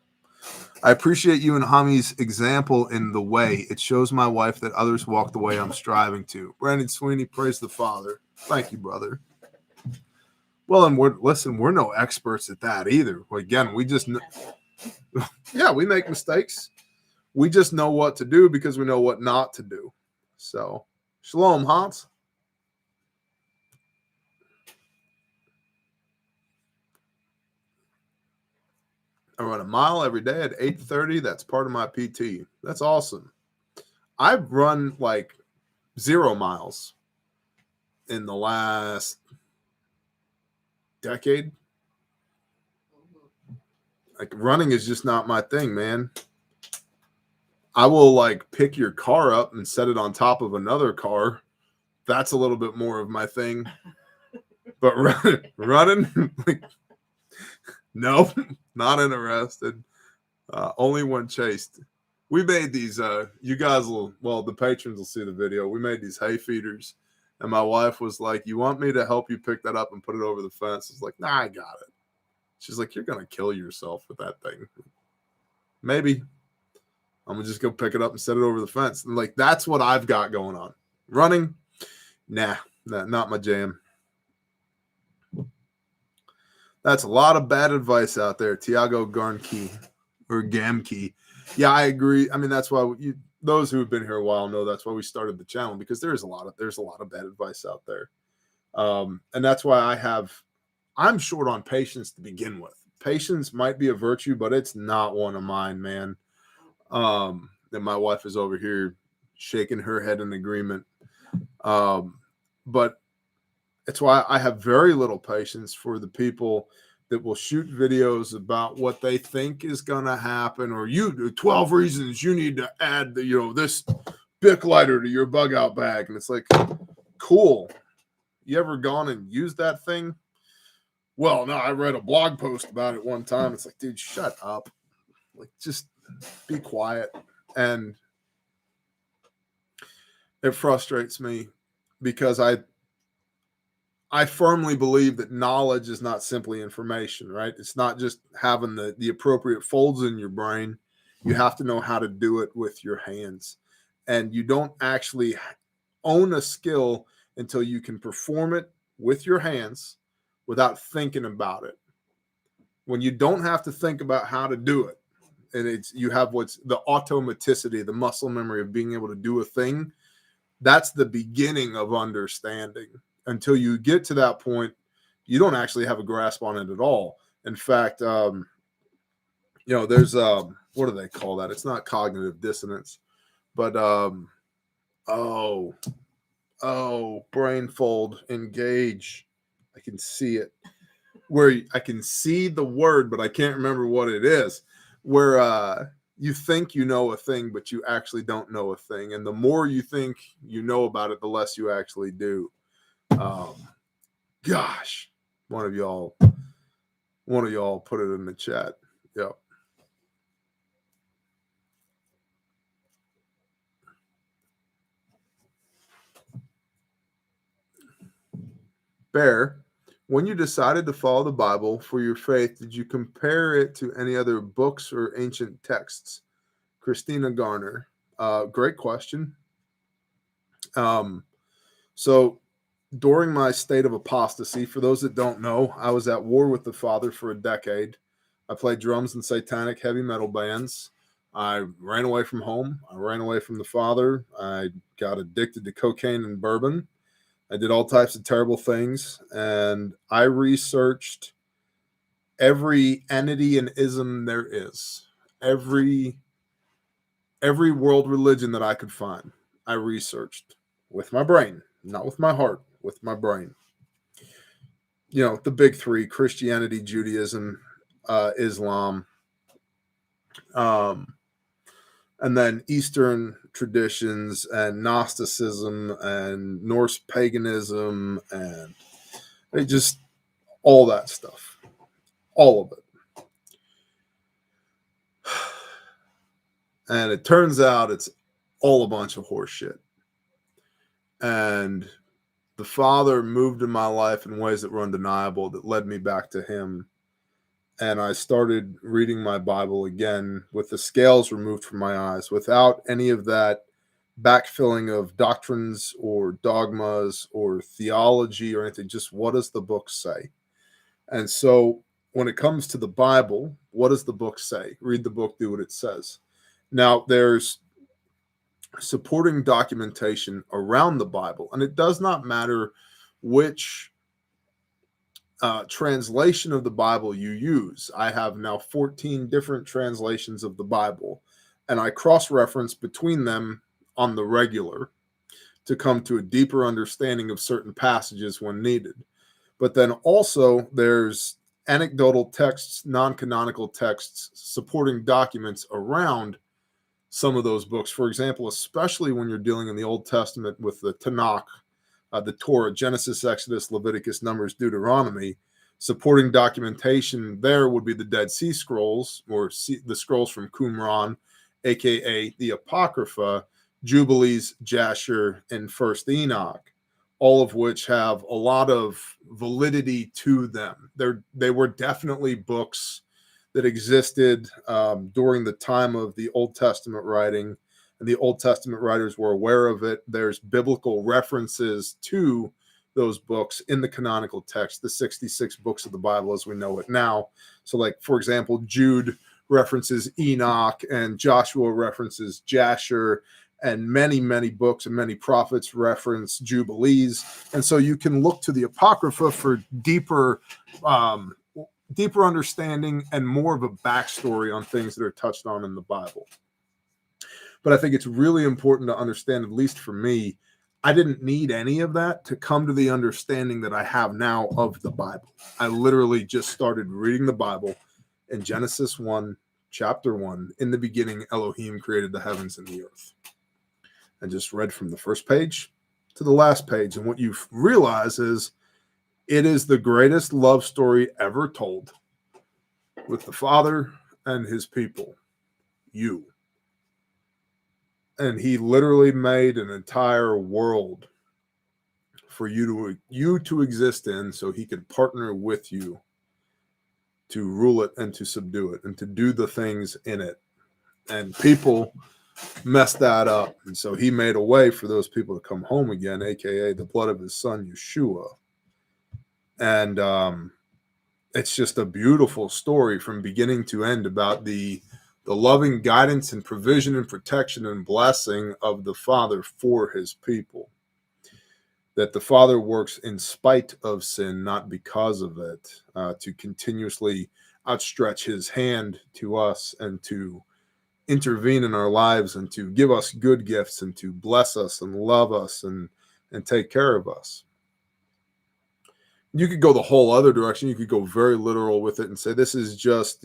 I appreciate you and Hami's example in the way. It shows my wife that others walk the way I'm striving to. Brandon Sweeney, praise the Father. Thank you, brother. Well, and we're no experts at that either. Again, we just know, yeah, we make mistakes. We just know what to do because we know what not to do. So, shalom, Hans. I run a mile every day at 8:30. That's part of my PT. That's awesome. I've run like 0 miles in the last decade. Like, running is just not my thing, man. I will like pick your car up and set it on top of another car. That's a little bit more of my thing. But running, like, no, not interested. Only when chased. We made these, you guys will, well, the patrons will see the video. We made these hay feeders, and my wife was like, you want me to help you pick that up and put it over the fence? I was like, nah, I got it. She's like, you're going to kill yourself with that thing. Maybe. I'm going to just go pick it up and set it over the fence. And like, that's what I've got going on. Running? Nah, not my jam. That's a lot of bad advice out there. Tiago Garnke or Gamke. Yeah, I agree. I mean, that's why those who have been here a while know that's why we started the channel, because there's a lot of bad advice out there. And that's why I'm short on patience to begin with. Patience might be a virtue, but it's not one of mine, man. And my wife is over here shaking her head in agreement. But it's why I have very little patience for the people that will shoot videos about what they think is going to happen, or 12 reasons you need to add this Bic lighter to your bug out bag. And it's like, cool. You ever gone and used that thing? Well, no, I read a blog post about it one time. It's like, dude, shut up. Like, just be quiet. And it frustrates me because I firmly believe that knowledge is not simply information, right? It's not just having the appropriate folds in your brain. You have to know how to do it with your hands. And you don't actually own a skill until you can perform it with your hands without thinking about it. When you don't have to think about how to do it, and you have what's the automaticity, the muscle memory of being able to do a thing, that's the beginning of understanding. Until you get to that point, you don't actually have a grasp on it at all. In fact, there's what do they call that? It's not cognitive dissonance, but brain fold, engage. I can see it. Where I can see the word, but I can't remember what it is. Where you think you know a thing, but you actually don't know a thing. And the more you think you know about it, the less you actually do. Gosh, one of y'all put it in the chat. Yep. Bear, when you decided to follow the Bible for your faith, did you compare it to any other books or ancient texts? Christina Garner. Great question. So during my state of apostasy, for those that don't know, I was at war with the Father for a decade. I played drums in satanic heavy metal bands. I ran away from home. I ran away from the Father. I got addicted to cocaine and bourbon. I did all types of terrible things. And I researched every entity and ism there is. Every world religion that I could find, I researched with my brain, not with my heart. With my brain. The big three: Christianity, Judaism, Islam, and then Eastern traditions and Gnosticism and Norse paganism, and just all that stuff, all of it. And it turns out it's all a bunch of horse shit. And the Father moved in my life in ways that were undeniable, that led me back to him. And I started reading my Bible again with the scales removed from my eyes, without any of that backfilling of doctrines or dogmas or theology or anything. Just, what does the book say? And so when it comes to the Bible, what does the book say? Read the book, do what it says. Now, there's supporting documentation around the Bible, and it does not matter which translation of the Bible you use. I have now 14 different translations of the Bible, and I cross-reference between them on the regular to come to a deeper understanding of certain passages when needed. But then also there's anecdotal texts, non-canonical texts, supporting documents around some of those books. For example, especially when you're dealing in the Old Testament with the Tanakh, the Torah, Genesis, Exodus, Leviticus, Numbers, Deuteronomy, supporting documentation there would be the Dead Sea Scrolls, or the scrolls from Qumran aka the Apocrypha, Jubilees, Jasher, and First Enoch, all of which have a lot of validity to them. They were definitely books that existed during the time of the Old Testament writing, and the Old Testament writers were aware of it. There's biblical references to those books in the canonical text, the 66 books of the Bible as we know it now. So, like, for example, Jude references Enoch, and Joshua references Jasher, and many, many books and many prophets reference Jubilees. And so you can look to the Apocrypha for deeper understanding and more of a backstory on things that are touched on in the Bible. But I think it's really important to understand, at least for me, I didn't need any of that to come to the understanding that I have now of the Bible. I literally just started reading the Bible in Genesis 1, chapter 1. In the beginning, Elohim created the heavens and the earth. I just read from the first page to the last page. And what you realize is it is the greatest love story ever told with the Father and his people, you. And he literally made an entire world for you to exist in, so he could partner with you to rule it and to subdue it and to do the things in it. And people messed that up. And so he made a way for those people to come home again, aka the blood of his son, Yeshua. And it's just a beautiful story from beginning to end about the loving guidance and provision and protection and blessing of the Father for his people. That the Father works in spite of sin, not because of it, to continuously outstretch his hand to us and to intervene in our lives and to give us good gifts and to bless us and love us and take care of us. You could go the whole other direction. You could go very literal with it and say this is just,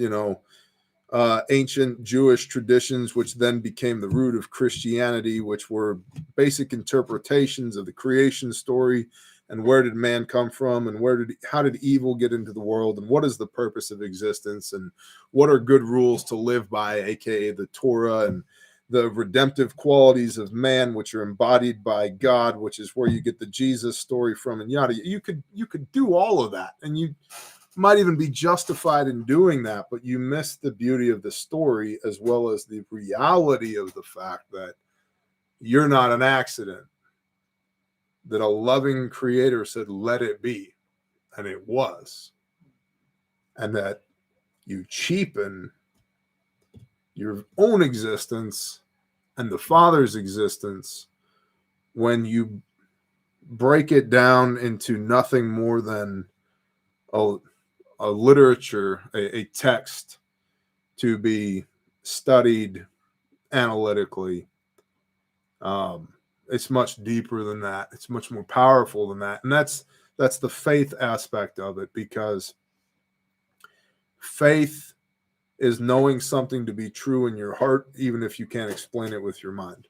ancient Jewish traditions, which then became the root of Christianity, which were basic interpretations of the creation story and where did man come from and how did evil get into the world and what is the purpose of existence and what are good rules to live by, aka the Torah, and the redemptive qualities of man, which are embodied by God, which is where you get the Jesus story from, and yada. You could do all of that, and you might even be justified in doing that, but you miss the beauty of the story as well as the reality of the fact that you're not an accident, that a loving creator said, let it be, and it was, and that you cheapen your own existence and the Father's existence when you break it down into nothing more than a literature, a text to be studied analytically. It's much deeper than that. It's much more powerful than that. And that's the faith aspect of it, because faith is knowing something to be true in your heart, even if you can't explain it with your mind.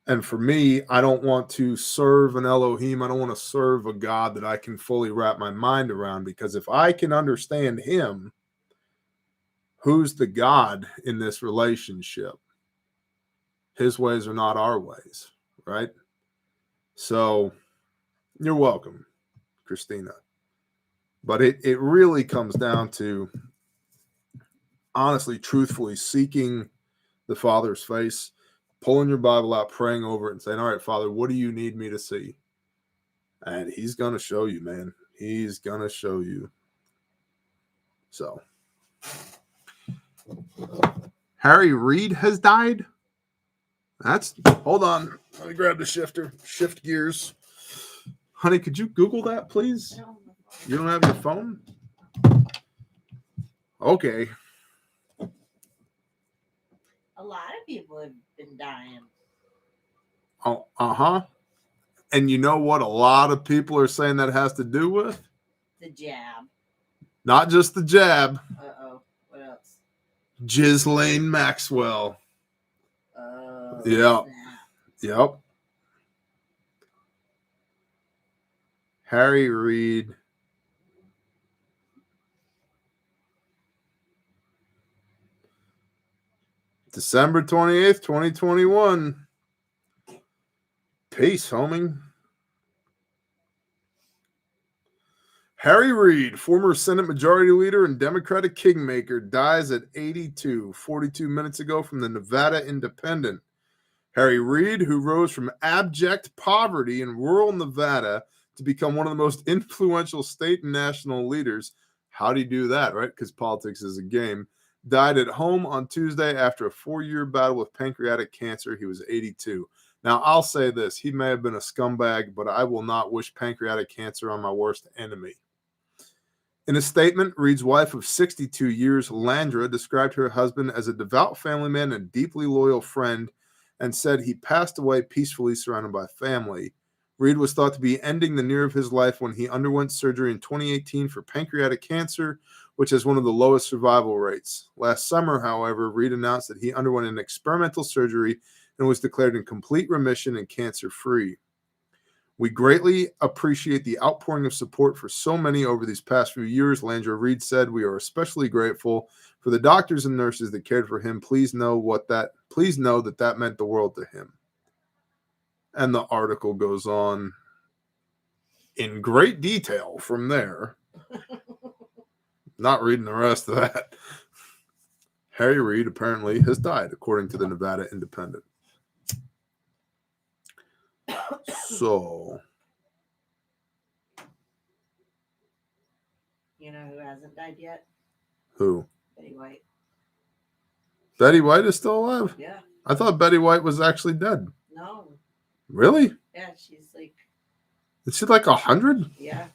And for me, I don't want to serve an Elohim. I don't want to serve a God that I can fully wrap my mind around, because if I can understand him, who's the God in this relationship? His ways are not our ways, right? So you're welcome, Christina. But it really comes down to, honestly, truthfully seeking the Father's face, pulling your Bible out, praying over it, and saying, all right, Father, what do you need me to see? And he's going to show you, man. He's going to show you. So, Harry Reid has died? Hold on. Let me grab the shifter. Shift gears. Honey, could you Google that, please? You don't have your phone? Okay. A lot of people have been dying. Oh, uh-huh. And you know what a lot of people are saying that has to do with? The jab. Not just the jab. Uh-oh. What else? Ghislaine Maxwell. Oh. Yeah. Snap. Yep. Harry Reid. December 28th, 2021. Peace, homie. Harry Reid, former Senate Majority Leader and Democratic Kingmaker, dies at 82, 42 minutes ago from the Nevada Independent. Harry Reid, who rose from abject poverty in rural Nevada to become one of the most influential state and national leaders. How'd he do that, right? Because politics is a game. Died at home on Tuesday after a 4-year battle with pancreatic cancer. He was 82. Now, I'll say this. He may have been a scumbag, but I will not wish pancreatic cancer on my worst enemy. In a statement, Reid's wife of 62 years, Landra, described her husband as a devout family man and deeply loyal friend and said he passed away peacefully surrounded by family. Reid was thought to be ending the near of his life when he underwent surgery in 2018 for pancreatic cancer, which has one of the lowest survival rates. Last summer, however, Reid announced that he underwent an experimental surgery and was declared in complete remission and cancer-free. We greatly appreciate the outpouring of support for so many over these past few years, Landra Reid said. We are especially grateful for the doctors and nurses that cared for him. Please know that meant the world to him. And the article goes on in great detail from there. Not reading the rest of that. Harry Reid apparently has died, according to the Nevada Independent. So, You know who hasn't died yet? who? Betty White. Betty White is still alive? Yeah. I thought Betty White was actually dead. No. Really? Yeah, she's like. Is she like 100? Yeah.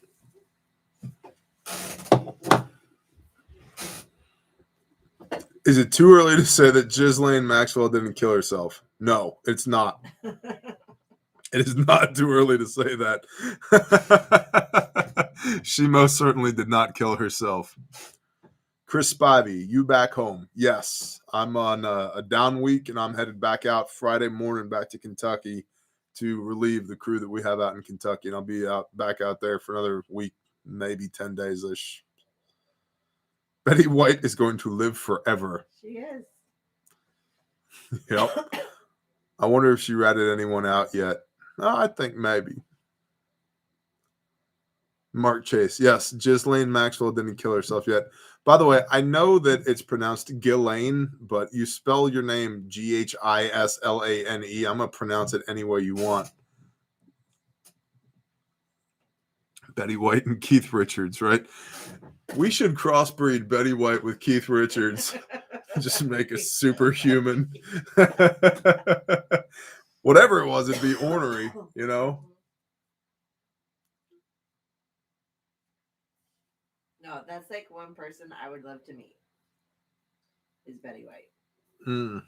Is it too early to say that Ghislaine Maxwell didn't kill herself? No, it's not. It is not too early to say that. She most certainly did not kill herself. Chris Spivey, you back home? Yes, I'm on a down week, and I'm headed back out Friday morning back to Kentucky to relieve the crew that we have out in Kentucky, and I'll be back out there for another week, maybe 10 days-ish. Betty White is going to live forever. She is. Yep. I wonder if she ratted anyone out yet. Oh, I think maybe. Mark Chase. Yes, Ghislaine Maxwell didn't kill herself yet. By the way, I know that it's pronounced Ghislaine, but you spell your name Ghislane. I'm going to pronounce it any way you want. Betty White and Keith Richards, right? We should crossbreed Betty White with Keith Richards. Just make us superhuman. Whatever it was, it'd be ornery, you know? No, that's like one person I would love to meet. Is Betty White.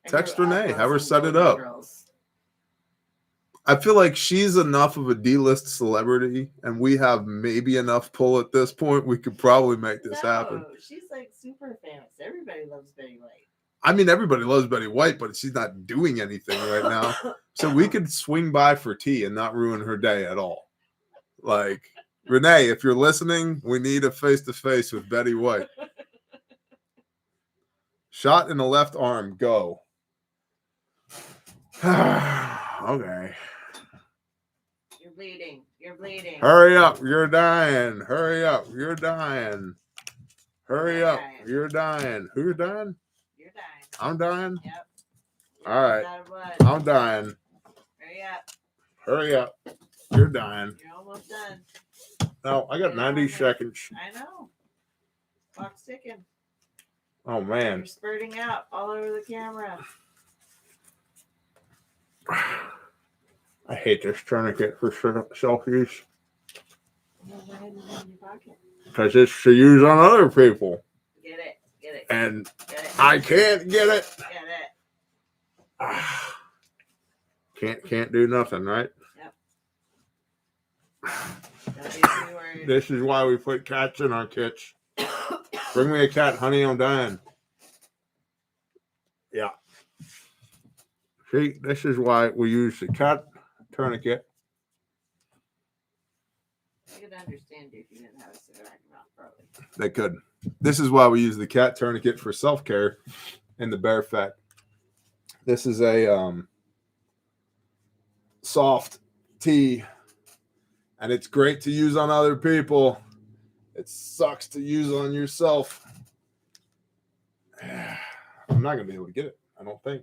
Text Renee, have her set it up. Girls. I feel like she's enough of a D-list celebrity, and we have maybe enough pull at this point. We could probably make this happen. She's like super famous. Everybody loves Betty White. I mean, everybody loves Betty White, but she's not doing anything right now. So we could swing by for tea and not ruin her day at all. Like, Renee, if you're listening, we need a face-to-face with Betty White. Shot in the left arm. Go. Okay. You're bleeding. You're bleeding. Hurry up. You're dying. Hurry up. You're dying. Hurry up. You're dying. Who's dying? You're dying. I'm dying? Yep. All right. I'm dying. Hurry up. Hurry up. You're dying. You're almost done. No, I got 90 seconds. I know. Clock's ticking. Oh, man. You're spurting out all over the camera. I hate this tourniquet for selfies. Well, go ahead and put it in your pocket. Because it's to use on other people. Get it. Get it. And Get it. I can't get it. Get it. Can't do nothing, right? Yep. Don't be too worried. This is why we put cats in our kits. Bring me a cat, honey, I'm dying. Yeah. See, this is why we use the cat tourniquet. I could understand you if you didn't have a cigar in your mouth, probably. They could. This is why we use the cat tourniquet for self-care. in the bear fat. This is a soft tea, and it's great to use on other people. It sucks to use on yourself. I'm not going to be able to get it, I don't think.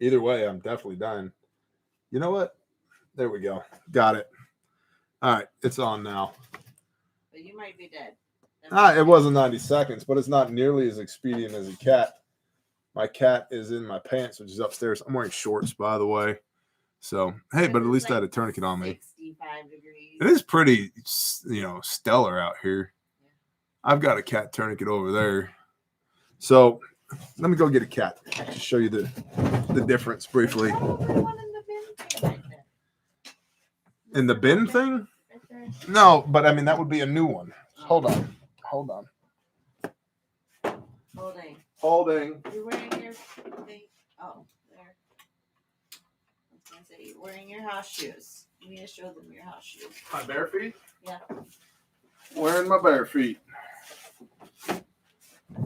Either way, I'm definitely dying. You know what? There we go. Got it. All right, it's on now. But you might be dead. It wasn't 90 seconds, but it's not nearly as expedient as a cat. My cat is in my pants, which is upstairs. I'm wearing shorts, by the way. So, hey, but at least I had a tourniquet on me. 65 degrees. It is pretty, stellar out here. I've got a cat tourniquet over there. So, let me go get a cat. Just show you the difference briefly. In the bin thing? Right there. No, but I mean, that would be a new one. Hold on. Holding. You're wearing your thing. Oh, there. I was gonna say you're wearing your house shoes. You need to show them your house shoes. My bare feet? Yeah. Wearing my bare feet.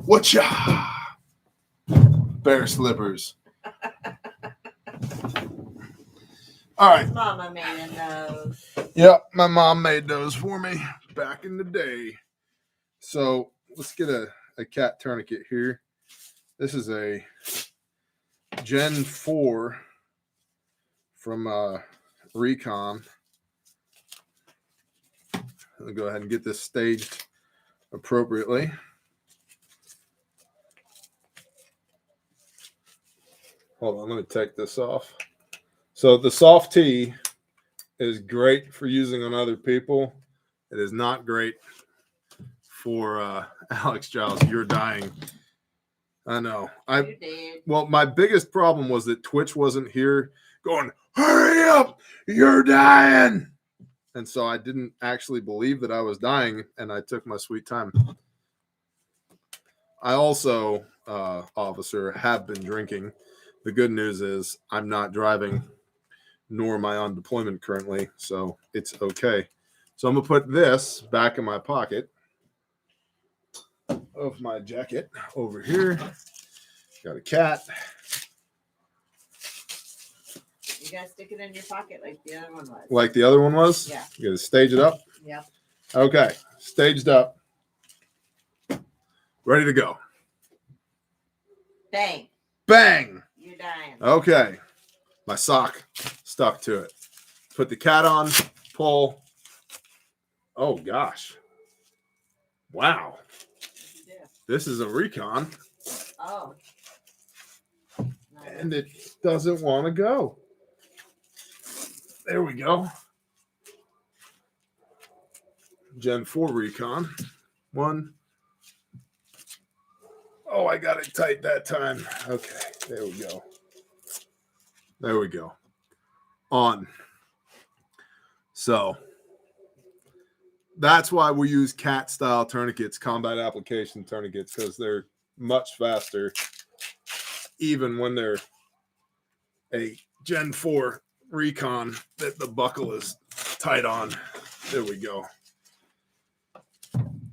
Whatcha? Bear slippers. All right. Mama made those. Yep, my mom made those for me back in the day. So let's get a cat tourniquet here. This is a Gen 4 from Recon. I'll go ahead and get this staged appropriately. Hold on, let me take this off. So the soft tea is great for using on other people. It is not great for Alex Giles. You're dying. I know. You did. Well, my biggest problem was that Twitch wasn't here going, hurry up, you're dying. And so I didn't actually believe that I was dying, and I took my sweet time. I also, officer, have been drinking. The good news is I'm not driving, nor am I on deployment currently, so it's okay. So I'm going to put this back in my pocket of my jacket over here. Got a cat. You gotta stick it in your pocket like the other one was. Like the other one was? Yeah. You got to stage it up? Yep. Okay. Staged up. Ready to go. Bang. Bang. You're dying. Okay. My sock stuck to it. Put the cat on. Pull. Oh, gosh. Wow. Yeah. This is a Recon, Oh. and it doesn't want to go. There we go. Gen 4 Recon. One. Oh, I got it tight that time. Okay, there we go. There we go. On. So that's why we use cat style tourniquets, combat application tourniquets, because they're much faster, even when they're a Gen 4 Recon that the buckle is tight on. There we go.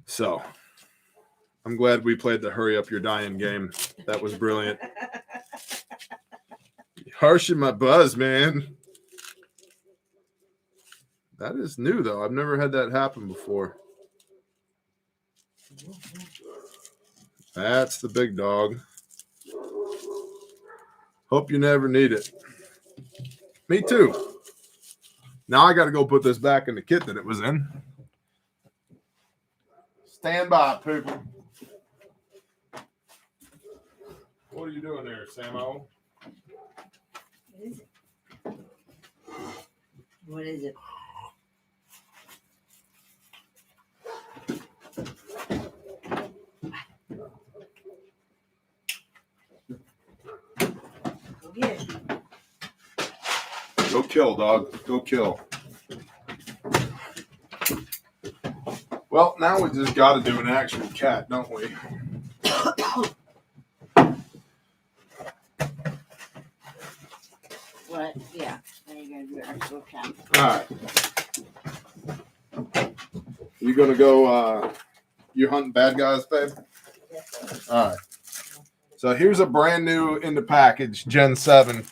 So I'm glad we played the hurry up, you're dying game. That was brilliant. Harshing my buzz, man. That is new, though. I've never had that happen before. That's the big dog. Hope you never need it. Me too. Now I got to go put this back in the kit that it was in. Stand by, people. What are you doing there, Samo? What is it? What is it? Go get it. Go kill, dog. Go kill. Well, now we just got to do an actual cat, don't we? What? Yeah. Now you're going to do actual cat. All right. You gonna go? You hunting bad guys, babe? Yes, sir. All right. So here's a brand new in the package Gen 7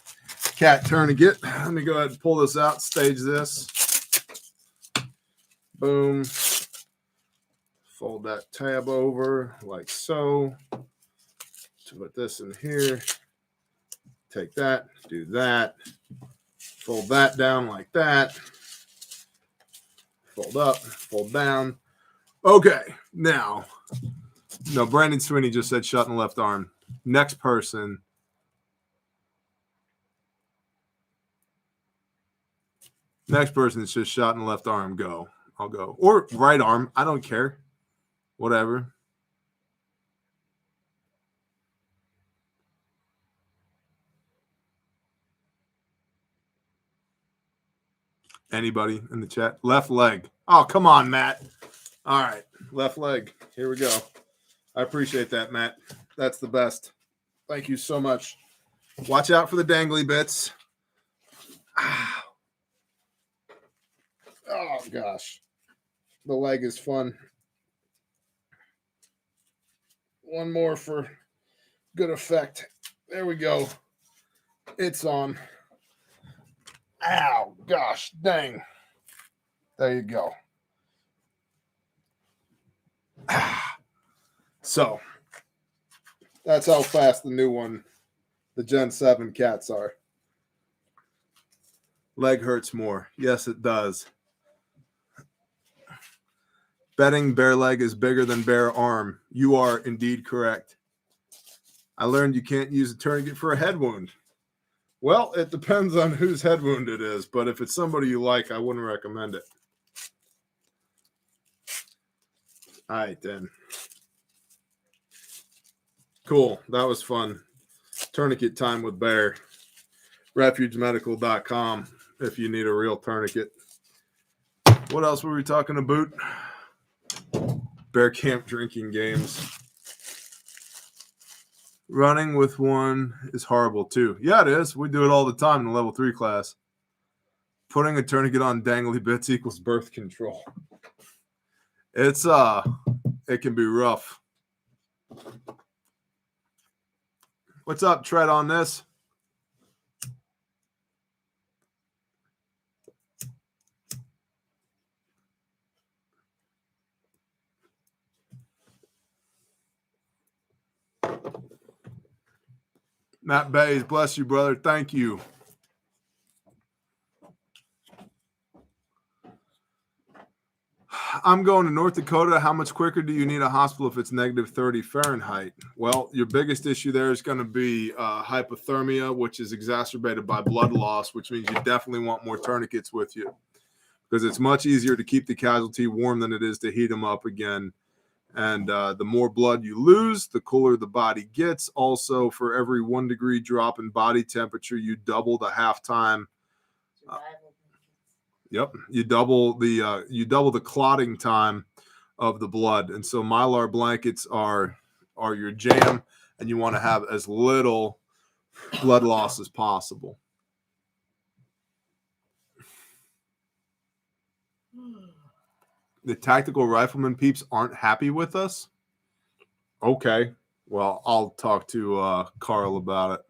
cat tourniquet. Let me go ahead and pull this out, stage this. Boom. Fold that tab over like so. To put this in here. Take that, do that. Fold that down like that. Fold up, fold down. Okay, now. No, Brandon Sweeney just said shut in the left arm. Next person. Next person is just shot in the left arm. Go. I'll go. Or right arm. I don't care. Whatever. Anybody in the chat? Left leg. Oh, come on, Matt. All right. Left leg. Here we go. I appreciate that, Matt. That's the best. Thank you so much. Watch out for the dangly bits. Oh, gosh. The leg is fun. One more for good effect. There we go. It's on. Ow, gosh, dang. There you go. So, that's how fast the new one, the Gen 7 cats are. Leg hurts more. Yes, it does. Betting bare leg is bigger than bare arm. You are indeed correct. I learned you can't use a tourniquet for a head wound. Well, it depends on whose head wound it is, but if it's somebody you like, I wouldn't recommend it. All right, then. Cool. That was fun. Tourniquet time with Bear. RefugeMedical.com if you need a real tourniquet. What else were we talking about? Bear camp drinking games. Running with one is horrible too. Yeah, it is. We do it all the time in the level 3 class. Putting a tourniquet on dangly bits equals birth control. It's it can be rough. What's up, Tread, on this? Matt Bays, bless you, brother. Thank you. I'm going to North Dakota. How much quicker do you need a hospital if it's negative 30 Fahrenheit? Well, your biggest issue there is going to be hypothermia, which is exacerbated by blood loss, which means you definitely want more tourniquets with you because it's much easier to keep the casualty warm than it is to heat them up again. And the more blood you lose, the cooler the body gets. Also, for every 1 degree drop in body temperature, you double the halftime. Yep, you double the clotting time of the blood. And so Mylar blankets are your jam, and you want to have as little blood loss as possible. The tactical rifleman peeps aren't happy with us. Okay. Well, I'll talk to Carl about it.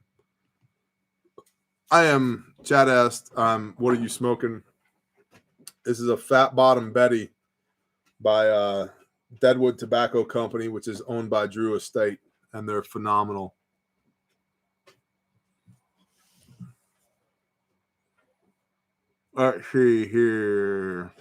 Chad asked, what are you smoking? This is a Fat Bottom Betty by Deadwood Tobacco Company, which is owned by Drew Estate, and they're phenomenal. Let's see here.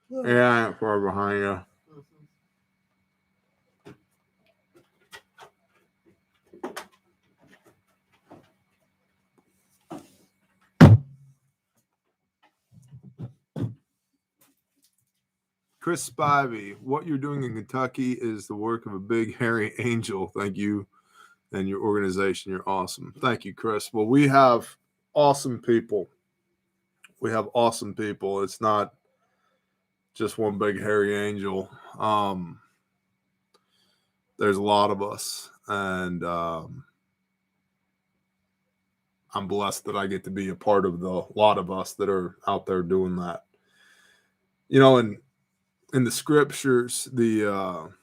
Yeah, I ain't far behind you. Chris Spivey, what you're doing in Kentucky is the work of a big hairy angel. Thank you. and your organization. You're awesome. Thank you, Chris. Well, we have awesome people. We have awesome people. It's not just one big hairy angel. There's a lot of us, and I'm blessed that I get to be a part of the lot of us that are out there doing that. You know, in the scriptures, the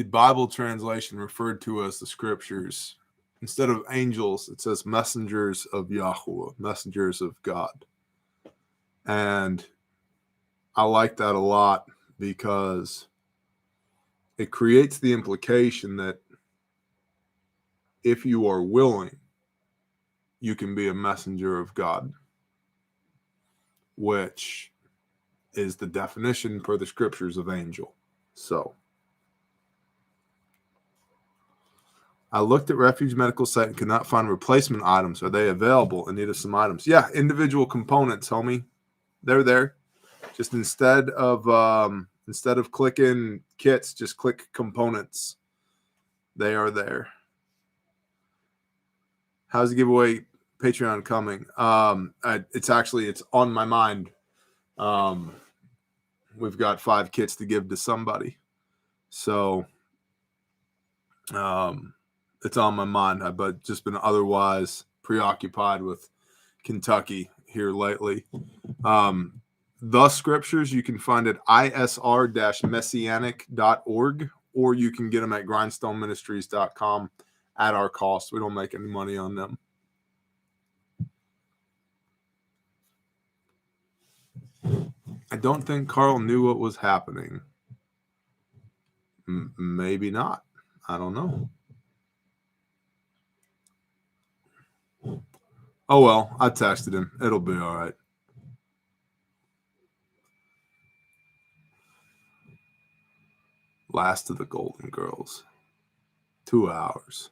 Bible translation referred to as the scriptures. Instead of angels, it says messengers of Yahweh, messengers of God. And I like that a lot because it creates the implication that if you are willing, you can be a messenger of God, which is the definition per the scriptures of angel. So I looked at Refuge Medical Site and could not find replacement items. Are they available in need of some items? Yeah, individual components, homie. They're there. Just instead of clicking kits, just click components. They are there. How's the giveaway Patreon coming? It's on my mind. We've got 5 kits to give to somebody. So it's on my mind. I've just been otherwise preoccupied with Kentucky here lately. The scriptures you can find at isr-messianic.org, or you can get them at grindstoneministries.com at our cost. We don't make any money on them. I don't think Carl knew what was happening. Maybe not. I don't know. Oh, well, I texted him. It'll be all right. Last of the Golden Girls. 2 hours.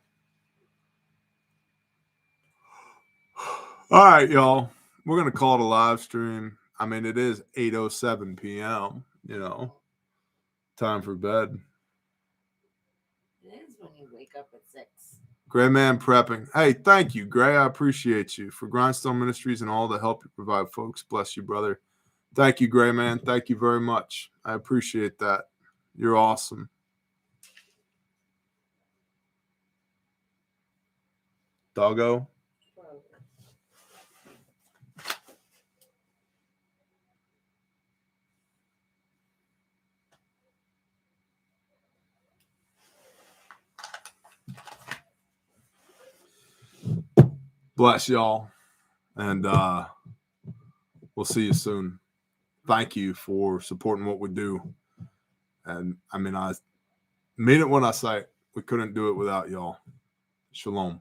All right, y'all. We're going to call it a live stream. I mean, it is 8:07 p.m., you know. Time for bed. It is when you wake up at 6. Gray Man Prepping. Hey, thank you, Gray. I appreciate you for Grindstone Ministries and all the help you provide, folks. Bless you, brother. Thank you, Gray Man. Thank you very much. I appreciate that. You're awesome. Doggo. Bless y'all. And we'll see you soon. Thank you for supporting what we do. And I mean, I mean it when I say it. We couldn't do it without y'all. Shalom.